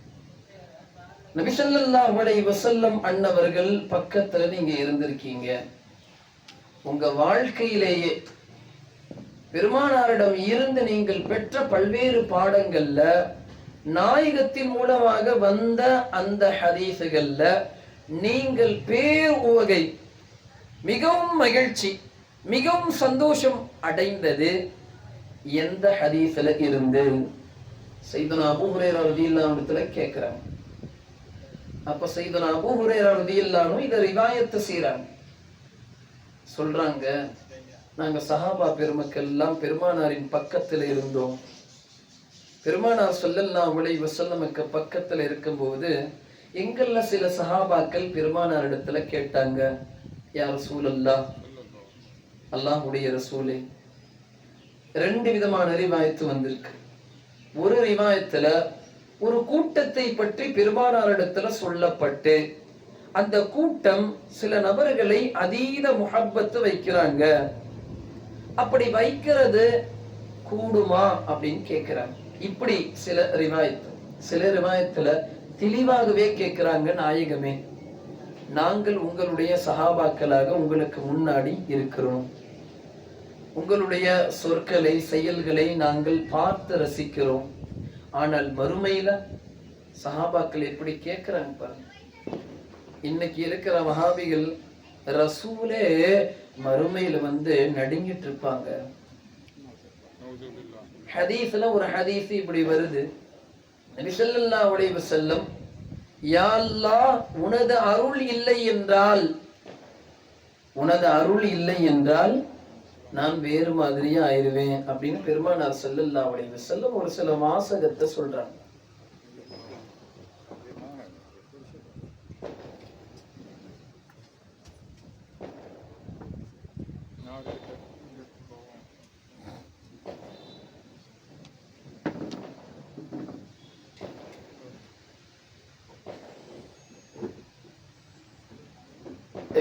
நபி ஸல்லல்லாஹு அலைஹி வஸல்லம் அன்னவர்கள் பக்கத்துல நீங்க இருந்திருக்கீங்க. உங்க வாழ்க்கையிலேயே பெருமானாரிடம் இருந்து நீங்கள் பெற்ற பல்வேறு பாடங்கள்ல நாயகத்தின் மூலமாக வந்த அந்த ஹதீஸுகள்ல நீங்கள் பேர் உவகை, மிகவும் மகிழ்ச்சி, மிகவும் சந்தோஷம் அடைந்தது எந்த ஹதீஸ்ல இருந்து? சையதுனா அபூ ஹுரைரா ரலியல்லாஹு அன்ஹு கேட்கிறாங்க. அப்ப சையதுனா அபூ ஹுரைரா ரலியல்லாஹு அன்ஹு இத ரிவாயத் செய்றாங்க. சொல்றாங்க, நாங்க சஹாபா பெருமக்கள் எல்லாம் பெருமானாரின் பக்கத்துல இருந்தோம். பெருமானார் ஸல்லல்லாஹு அலைஹி வஸல்லமுக்கு பக்கத்துல இருக்கும்போது எங்கள்ல சில சஹாபாக்கள் பெருமானார் இடத்துல கேட்டாங்க, யா ரசூலல்லாஹ், அல்லாஹ்வுடைய ரசூலே. ரெண்டு விதமான ரிவாயத்து வந்திருக்கு. ஒரு ரிவாயத்துல ஒரு கூட்டத்தை பற்றி பெருமானார் இடத்துல சொல்லப்பட்டு அந்த கூட்டம் சில நபர்களை அதீத முஹப்பத்து வைக்கிறாங்க. அப்படி வைக்கிறது கூடுமா அப்படின்னு கேட்கிறாங்க. இப்படி சில ரிவாயத்துல தெளிவாகவே கேட்கிறாங்க, நாயகமே, நாங்கள் உங்களுடைய சஹாபாக்களாக உங்களுக்கு முன்னாடி இருக்கிறோம். உங்களுடைய சொற்களை, செயல்களை நாங்கள் பார்த்து ரசிக்கிறோம். ஆனால் மறுமையில சஹாபாக்கள் எப்படி கேட்கிறாங்க பாருங்க. இன்னைக்கு இருக்கிற வஹாபிகள் ரசூலே மறுமையில நடுங்கிட்டு இருப்பாங்க. ஹதீஸ்ல ஒரு ஹதீஸ் இப்படி வருது, நபி ஸல்லல்லாஹு அலைஹி வஸல்லம், யா அல்லாஹ், உனது அருள் இல்லை என்றால் நான் வேறு மாதிரியே ஆயிருவேன் அப்படின்னு பெருமானார் ஸல்லல்லாஹு அலைஹி வஸல்லம் ஒரு சில வாசகத்தை சொல்றாங்க.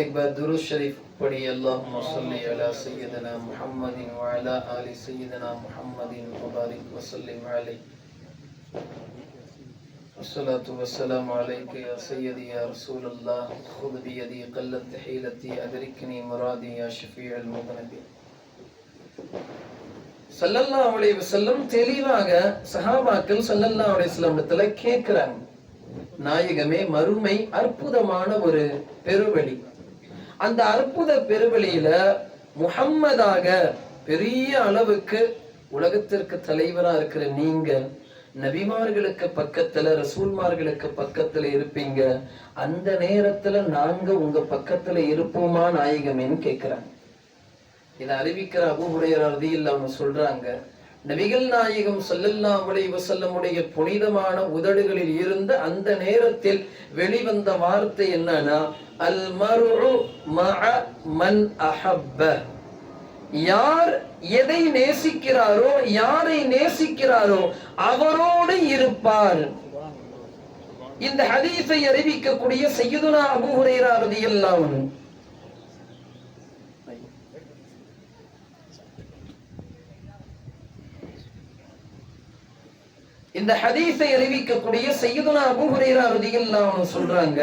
एक बार दुरूद शरीफ पढ़िए। अल्लाहुम्मा सल्ली अला सय्यिदिना मुहम्मदिन व अला आलि सय्यिदिना मुहम्मदिन व बारिक व सल्लिम अलैहि। अस्सलातु वस्सलामु अलैका या सय्यदी या रसूलल्लाह खुद बियदी क़ल्लत हीलती अदरिकनी मुरादी या शफीअल मुज़नबीन। ஸல்லல்லாஹு அலைஹி வஸல்லம் தெளிவாக சஹாபாக்கள் ஸல்லல்லாஹு அலைஹி வஸல்லம் இடத்துல கேட்கிறாங்க, நாயகமே மறுமை அற்புதமான ஒரு பெருவெளி, அந்த அற்புத பெருவெளியில முஹம்மதாக பெரிய அளவுக்கு உலகத்திற்கு தலைவரா இருக்கிற நீங்க நபிமார்களுக்கு பக்கத்துல ரசூல்மார்களுக்கு பக்கத்துல இருப்பீங்க, அந்த நேரத்துல நாங்க உங்க பக்கத்துல இருப்போமா நாயகமேன்னு கேட்கிறாங்க. இதை அறிவிக்கிற அபூ ஹுரைரா ரலியல்லாஹு அன்ஹு சொல்றாங்க, நபிகள் நாயகம் ஸல்லல்லாஹு அலைஹி வஸல்லமுடைய புனிதமான உதடுகளில் இருந்த அந்த நேரத்தில் வெளிவந்த வார்த்தை என்னன்னா, அல் மர்உ மஅ மன் அஹப்ப, யார் எதை நேசிக்கிறாரோ யாரை நேசிக்கிறாரோ அவரோடு இருப்பார். இந்த ஹதீஸை அறிவிக்கக்கூடிய சய்யிதுனா அபூ ஹுரைரா ரலியல்லாஹு அன்ஹு இந்த ஹதீஸை அறிவிக்கக்கூடிய சய்யிதுனா அபூ ஹுரைரா ரலியல்லாஹு அன்ஹு சொல்றாங்க,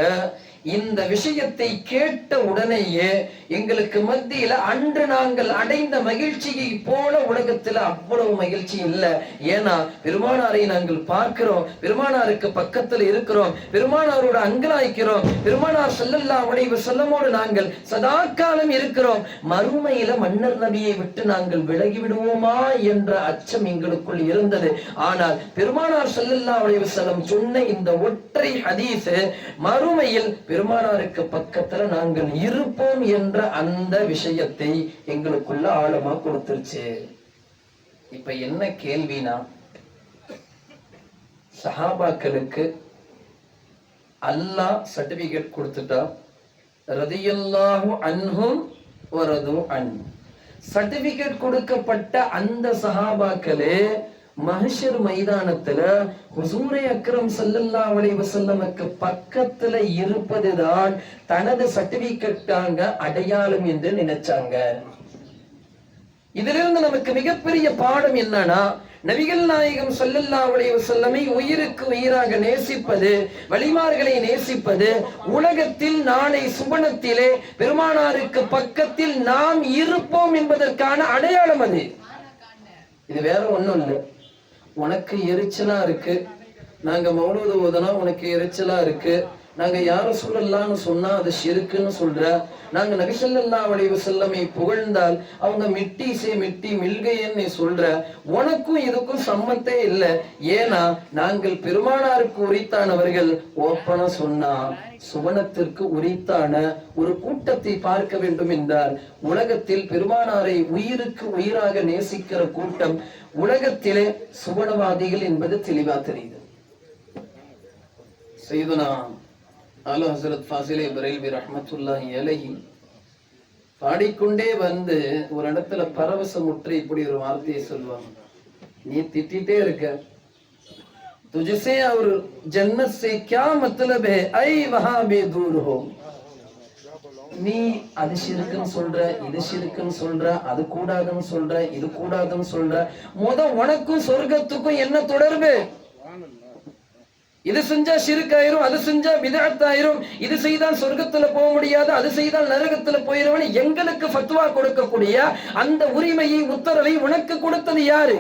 இந்த விஷயத்தை கேட்ட உடனேயே எங்களுக்கு மத்தியில அன்று நாங்கள் அடைந்த மகிழ்ச்சியை போல உலகத்துல அவ்வளவு மகிழ்ச்சி இல்லை. ஏன்னா பெருமானாரை நாங்கள் பார்க்கிறோம், பெருமானாருக்கு பக்கத்துல இருக்கிறோம், பெருமானாரோட அங்கலாய்க்கிறோம், பெருமானார் ஸல்லல்லாஹு அலைஹி வஸல்லமோடு நாங்கள் சதா காலம் இருக்கிறோம். மறுமையில மன்னர் நபியை விட்டு நாங்கள் விலகி விடுவோமா என்ற அச்சம் எங்களுக்குள் இருந்தது. ஆனால் பெருமானார் ஸல்லல்லாஹு அலைஹி வஸல்லம் சொன்ன இந்த ஒற்றை ஹதீஸ் மறுமையில் பெருமானாருக்கு பக்கத்துல நாங்கள் இருப்போம் என்ற அந்த விஷயத்தை எங்களுக்குள்ள ஆழமா கொடுத்துருச்சு. இப்ப என்ன கேள்வினா, சஹாபாக்களுக்கு அல்லாஹ் சர்டிபிகேட் கொடுத்துட்டா, ரதியல்லாஹு அன்ஹும் வ ரது அன், சர்டிபிகேட் கொடுக்கப்பட்ட அந்த சஹாபாக்களே மஹ்ஷர் மைதானத்துல ஹுசூரே அக்ரம் ஸல்லல்லாஹு அலைஹி வஸல்லமுக்கு பக்கத்துல இருப்பதுதான் தனது சர்டிபிகேட்டாங்க அடையாளம் என்று நினைச்சாங்க. இதிலிருந்து நமக்கு மிகப்பெரிய பாடம் என்னன்னா, நபிகள் நாயகம் ஸல்லல்லாஹு அலைஹி வஸல்லமை உயிருக்கு உயிராக நேசிப்பது, வலிமார்களை நேசிப்பது, உலகத்தில் நாளை சுபனத்திலே பெருமானாருக்கு பக்கத்தில் நாம் இருப்போம் என்பதற்கான அடையாளம் அது. இது வேற ஒண்ணும் இல்லை. உனக்கு எரிச்சலா இருக்கு, நாங்க மௌலூது ஓதுனா உனக்கு எரிச்சலா இருக்கு, நாங்க யார சொல்லலாம்னு சொன்னா அது ஷிர்க்குன்னு சொல்ற, நாங்க நபி ஸல்லல்லாஹு அலைஹி வஸல்லமை புகழ்ந்தால் அவங்க மிட்டி சே மிட்டி மில்கைன்னு சொல்ற, உனக்கும் இதுக்கும் சம்மத்தே இல்லை. ஏன்னா நாங்கள் பெருமானாருக்கு உரித்தானவர்கள். ஓப்பனா சொன்னா சுவனத்திற்கு உரித்தான ஒரு கூட்டத்தை பார்க்க வேண்டும் என்றால் உலகத்தில் பெருமானாரை உயிருக்கு உயிராக நேசிக்கிற கூட்டம் உலகத்திலே சுவனவாதிகள் என்பது தெளிவா தெரியுது. சையதுனா ஆலா ஹஸரத் ஃபாசிலே பரேல்வி ரஹ்மத்துல்லாஹி அலைஹி பாடிக்கொண்டே வந்து ஒரு இடத்துல பரவசமுற்று இப்படி ஒரு வார்த்தையை சொல்லுவாங்க, நீ திட்டிட்டே இருக்க, तुझसे और जन्नत से क्या मतलब है, ऐ वहां बे दूर हो, நீ அது ஷிர்க்குன்னு சொல்ற, இது ஷிர்க்குன்னு சொல்ற, அது கூடாதுன்னு சொல்ற, இது கூடாதுன்னு சொல்ற. உனக்கும் சொர்க்கத்துக்கும் என்ன தொடர்பு? இது செஞ்சா ஷிர்க் ஆயிரும், அது செஞ்சா பிதஅத் ஆயிரும், இது செய்தால் சொர்க்கத்துல போக முடியாது, அது செய்தால் நரகத்துல போயிருவன் எங்களுக்கு ஃபத்வா கொடுக்கக்கூடிய அந்த உரிமையை உத்தரவை உனக்கு கொடுத்தது யாரு?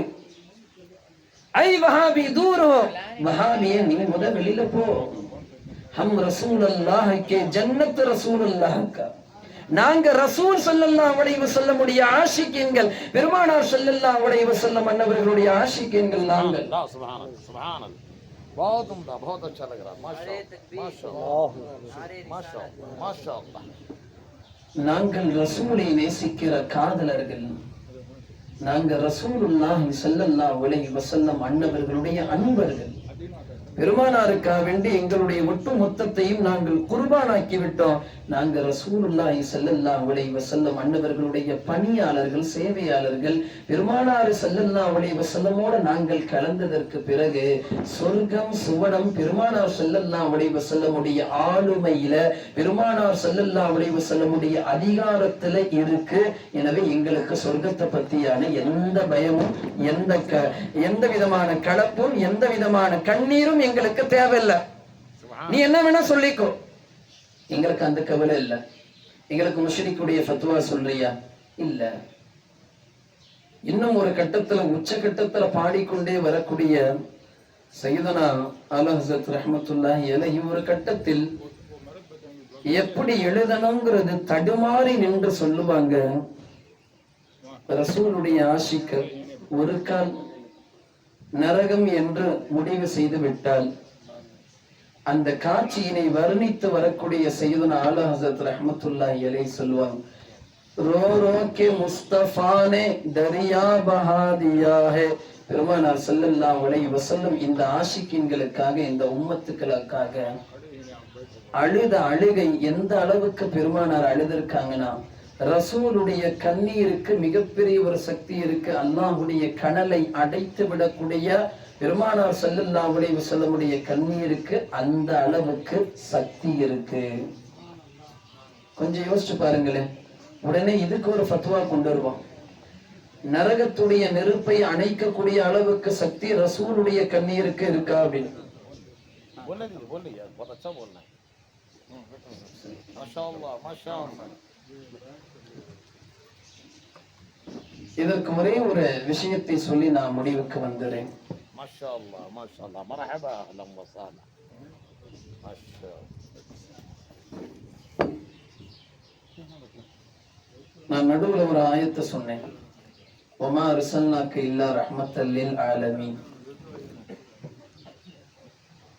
ஐ வஹாபி दूर हो, வஹாபியே நீ முத வெளியில போ. हम रसूल अल्लाह के जन्नत रसूल अल्लाह का, நாங்க ரசூல் ஸல்லல்லாஹு அலைஹி வஸல்லம் உடைய ஆஷிகீன்கள், பெருமானார் ஸல்லல்லாஹு அலைஹி வஸல்லம் அன்னவர்களுடைய ஆஷிகீன்கள் நாங்கள். सुभान सुभान बहुत उम्दा, बहुत अच्छा लग रहा, माशाअल्लाह माशाअल्लाह माशाअल्लाह. நாங்கள் ரசூலை நேசிக்கிற காதலர்கள், நாங்க ரசூலுல்லாஹி ஸல்லல்லாஹு அலைஹி வஸல்லம் அன்னவர்களுடைய அன்பர்கள். பெருமானாருக்காக வேண்டி எங்களுடைய ஒட்டு மொத்தத்தையும் நாங்கள் குர்பானாக்கி விட்டோம். நாங்கள் ரசூலுல்லாஹி ஸல்லல்லாஹு அலைஹி வஸல்லம் அன்னவர்களுடைய பணியாளர்கள், சேவையாளர்கள். பெருமானார் ஸல்லல்லாஹு அலைஹி வஸல்லமோட நாங்கள் கலந்ததற்கு பிறகு சொர்க்கம் சுவனம் பெருமானார் ஸல்லல்லாஹு அலைஹி வஸல்லமுடைய ஆளுமையில, பெருமானார் ஸல்லல்லாஹு அலைஹி வஸல்லமுடைய அதிகாரத்துல இருக்கு. எனவே எங்களுக்கு சொர்க்கத்தை பத்தியான எந்த பயமும், எந்த விதமான கலப்பும், எந்த விதமான கண்ணீரும் எங்களுக்கு தேவையில்லை. நீ என்ன வேணா சொல்லிக்கோ, எங்களுக்கு அந்த கவலை இல்ல. எங்களுக்கு முஷ்ரிக்குடைய ஃபத்வா சொல்றியா? இல்ல. இன்னும் ஒரு கட்டத்துல, உச்ச கட்டத்துல பாடிக்கொண்டே வரக்கூடிய சையதுனா ஆலா ஹஸரத் ரஹ்மத்துல்லாஹி அலைஹி ஒரு கட்டத்தில் எப்படி எழுதணுங்கிறது தடுமாறி நின்று சொல்லுவாங்க. ரசூலுடைய ஆஷிக்கர் ஒரு கால் நரகம் என்று முடிவு செய்து விட்டால் அந்த காட்சியினை வர்ணித்து வரக்கூடிய சையதுனா ஆலா ஹஸரத் ரஹ்மத்துல்லாஹி அலைஹி சொல்லுவாங்க, रो रो के मुस्तफा ने दरिया बहा दिया है. பெருமானார் ஸல்லல்லாஹு அலைஹி வஸல்லம் இந்த ஆஷிக்கின்களுக்காக, இந்த உம்மத்துக்களுக்காக அழுத அழுகை எந்த அளவுக்கு பெருமானார் அழுதிருக்காங்கன்னா, ரசூலுடைய கண்ணீருக்கு மிகப்பெரிய ஒரு சக்தி இருக்கு. அல்லாஹ்வுடைய கனலை அடைத்து விடக்கூடிய பெருமானார் ஸல்லல்லாஹு அலைஹி வஸல்லமுடைய கண்ணீருக்கு அந்த அளவுக்கு சக்தி இருக்கு. கொஞ்சம் யோசிச்சு பாருங்களேன். உடனே இதுக்கு ஒரு ஃபத்வா கொண்டு வருவோம். நரகத்துடைய நெருப்பை அணைக்கக்கூடிய அளவுக்கு சக்தி ரசூலுடைய கண்ணீருக்கு இருக்கா அப்படின்னு. இதற்கு ஒரே ஒரு விஷயத்தை சொல்லி நான் முடிவுக்கு வந்துறேன். நான் நடுவுல ஒரு ஆயத்தை சொன்னேன், வமா அர்சல்னாக இல்லா ரஹ்மத்தல் லில் ஆலமீன்.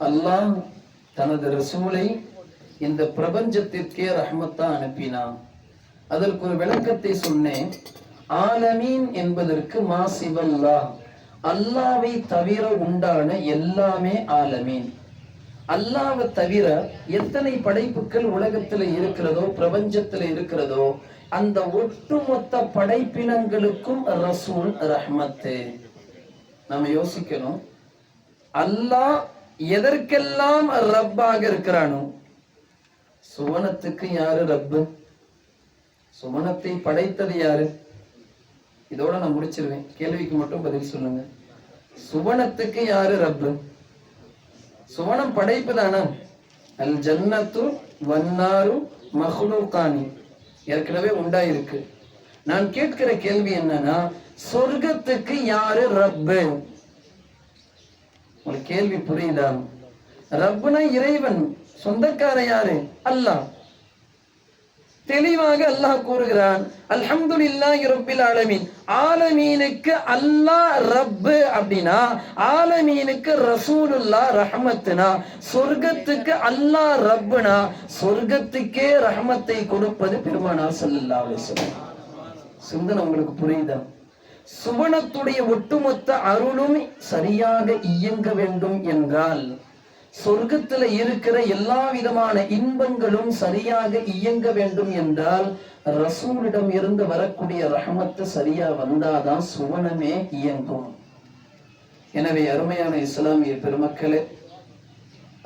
அல்லாஹ் தனது ரசூலை இந்த பிரபஞ்சத்திற்கே ரஹ்மத்தா அனுப்பினான். அதற்கு ஒரு விளக்கத்தை சொன்னேன். ஆலமீன் என்பதற்கு மாசிவல்லாஹ், அல்லாவை தவிர உண்டான எல்லாமே ஆலமீன். அல்லாவை தவிர எத்தனை படைப்புகள் உலகத்துல இருக்கிறதோ, பிரபஞ்சத்துல இருக்கிறதோ, அந்த ஒட்டுமொத்த படைப்பினங்களுக்கும் ரசூல் ரஹ்மத்து. நம்ம யோசிக்கணும், அல்லாஹ் எதற்கெல்லாம் ரப்பாக இருக்கிறானோ, சுவனத்துக்கு யாரு ரப்பு? சுவனத்தை படைத்தது யாரு? இதோட நான் முடிச்சிருவேன், கேள்விக்கு மட்டும் பதில் சொல்லுங்க. சுவனத்துக்கு யாரு ரப்பு? சுவனம் படைப்பு தானா? அல் ஜன்னத்து வன்னாரு மஹ்லூகானி, ஏற்கனவே உண்டாயிருக்கு. நான் கேட்கிற கேள்வி என்னன்னா, சொர்க்கத்துக்கு யாரு ரப்பு? ஒரு கேள்வி புரியுதா? ரப்புனா இறைவன், சொந்தக்கார யாரு? அல்லாஹ். தெளிவாக அல்லாஹ் கூறுகிறான், அல்ஹம்துலில்லாஹி ரப்பில் ஆலமீன். ஆலமீனுக்கு அல்லாஹ் ரப்பு அப்படின்னா, ஆலமீனுக்கு ரசூலுல்லாஹ் ரஹ்மத்துனா, சொர்க்கத்துக்கு அல்லாஹ் ரப்புனா, சொர்க்கத்துக்கே ரஹ்மத்தை கொடுப்பது பெருமானார் ஸல்லல்லாஹு அலைஹி வஸல்லம். சிந்தனை உங்களுக்கு புரியுதா? சுவனத்துடைய ஒட்டுமொத்த அருளும் சரியாக இயங்க வேண்டும் என்றால், சொர்க்கத்துல இருக்கிற எல்லா விதமான இன்பங்களும் சரியாக இயங்க வேண்டும் என்றால், ரசூலிடம் இருந்து வரக்கூடிய ரஹ்மத்து சரியா வந்தாதான் சுவனமே இயங்கும். எனவே அருமையான இஸ்லாமிய பெருமக்களே,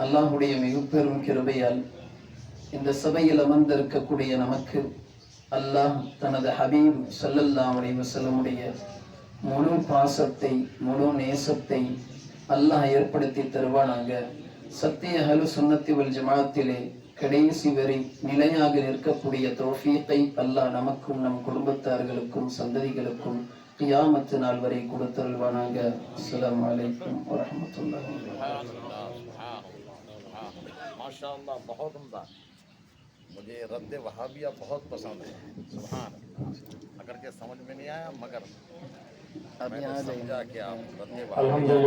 அல்லாஹுடைய மிக பெரும் கிருபையால் இந்த சபையில் அமர்ந்திருக்கக்கூடிய நமக்கு அல்லாஹ் தனது ஹபீப் ஸல்லல்லாஹு அலைஹி வஸல்லமுடைய முழு பாசத்தை, முழு நேசத்தை அல்லாஹ் ஏற்படுத்தி தருவானாங்க. சத்திய அஹ்லு சுன்னத்தி வல் ஜமாஅத்திலே கடைசி வரை நிலையாக நிற்கக்கூடிய தௌஃபீகை அல்லாஹ் நமக்கும் நம் குடும்பத்தார்களுக்கும் சந்ததிகளுக்கும் கியாமத்து நாள் வரை கொடுத்தருள்வானாக. அஸ்ஸலாமு அலைக்கும் வரஹ்மத்துல்லாஹி माशाअल्लाह, बहुत उम्दा। मुझे रद्द वहाबिया बहुत पसंद है। सुभान अल्लाह। अगर के समझ में नहीं आया, मगर मैंने समझा कि आप रद्द वहाबिया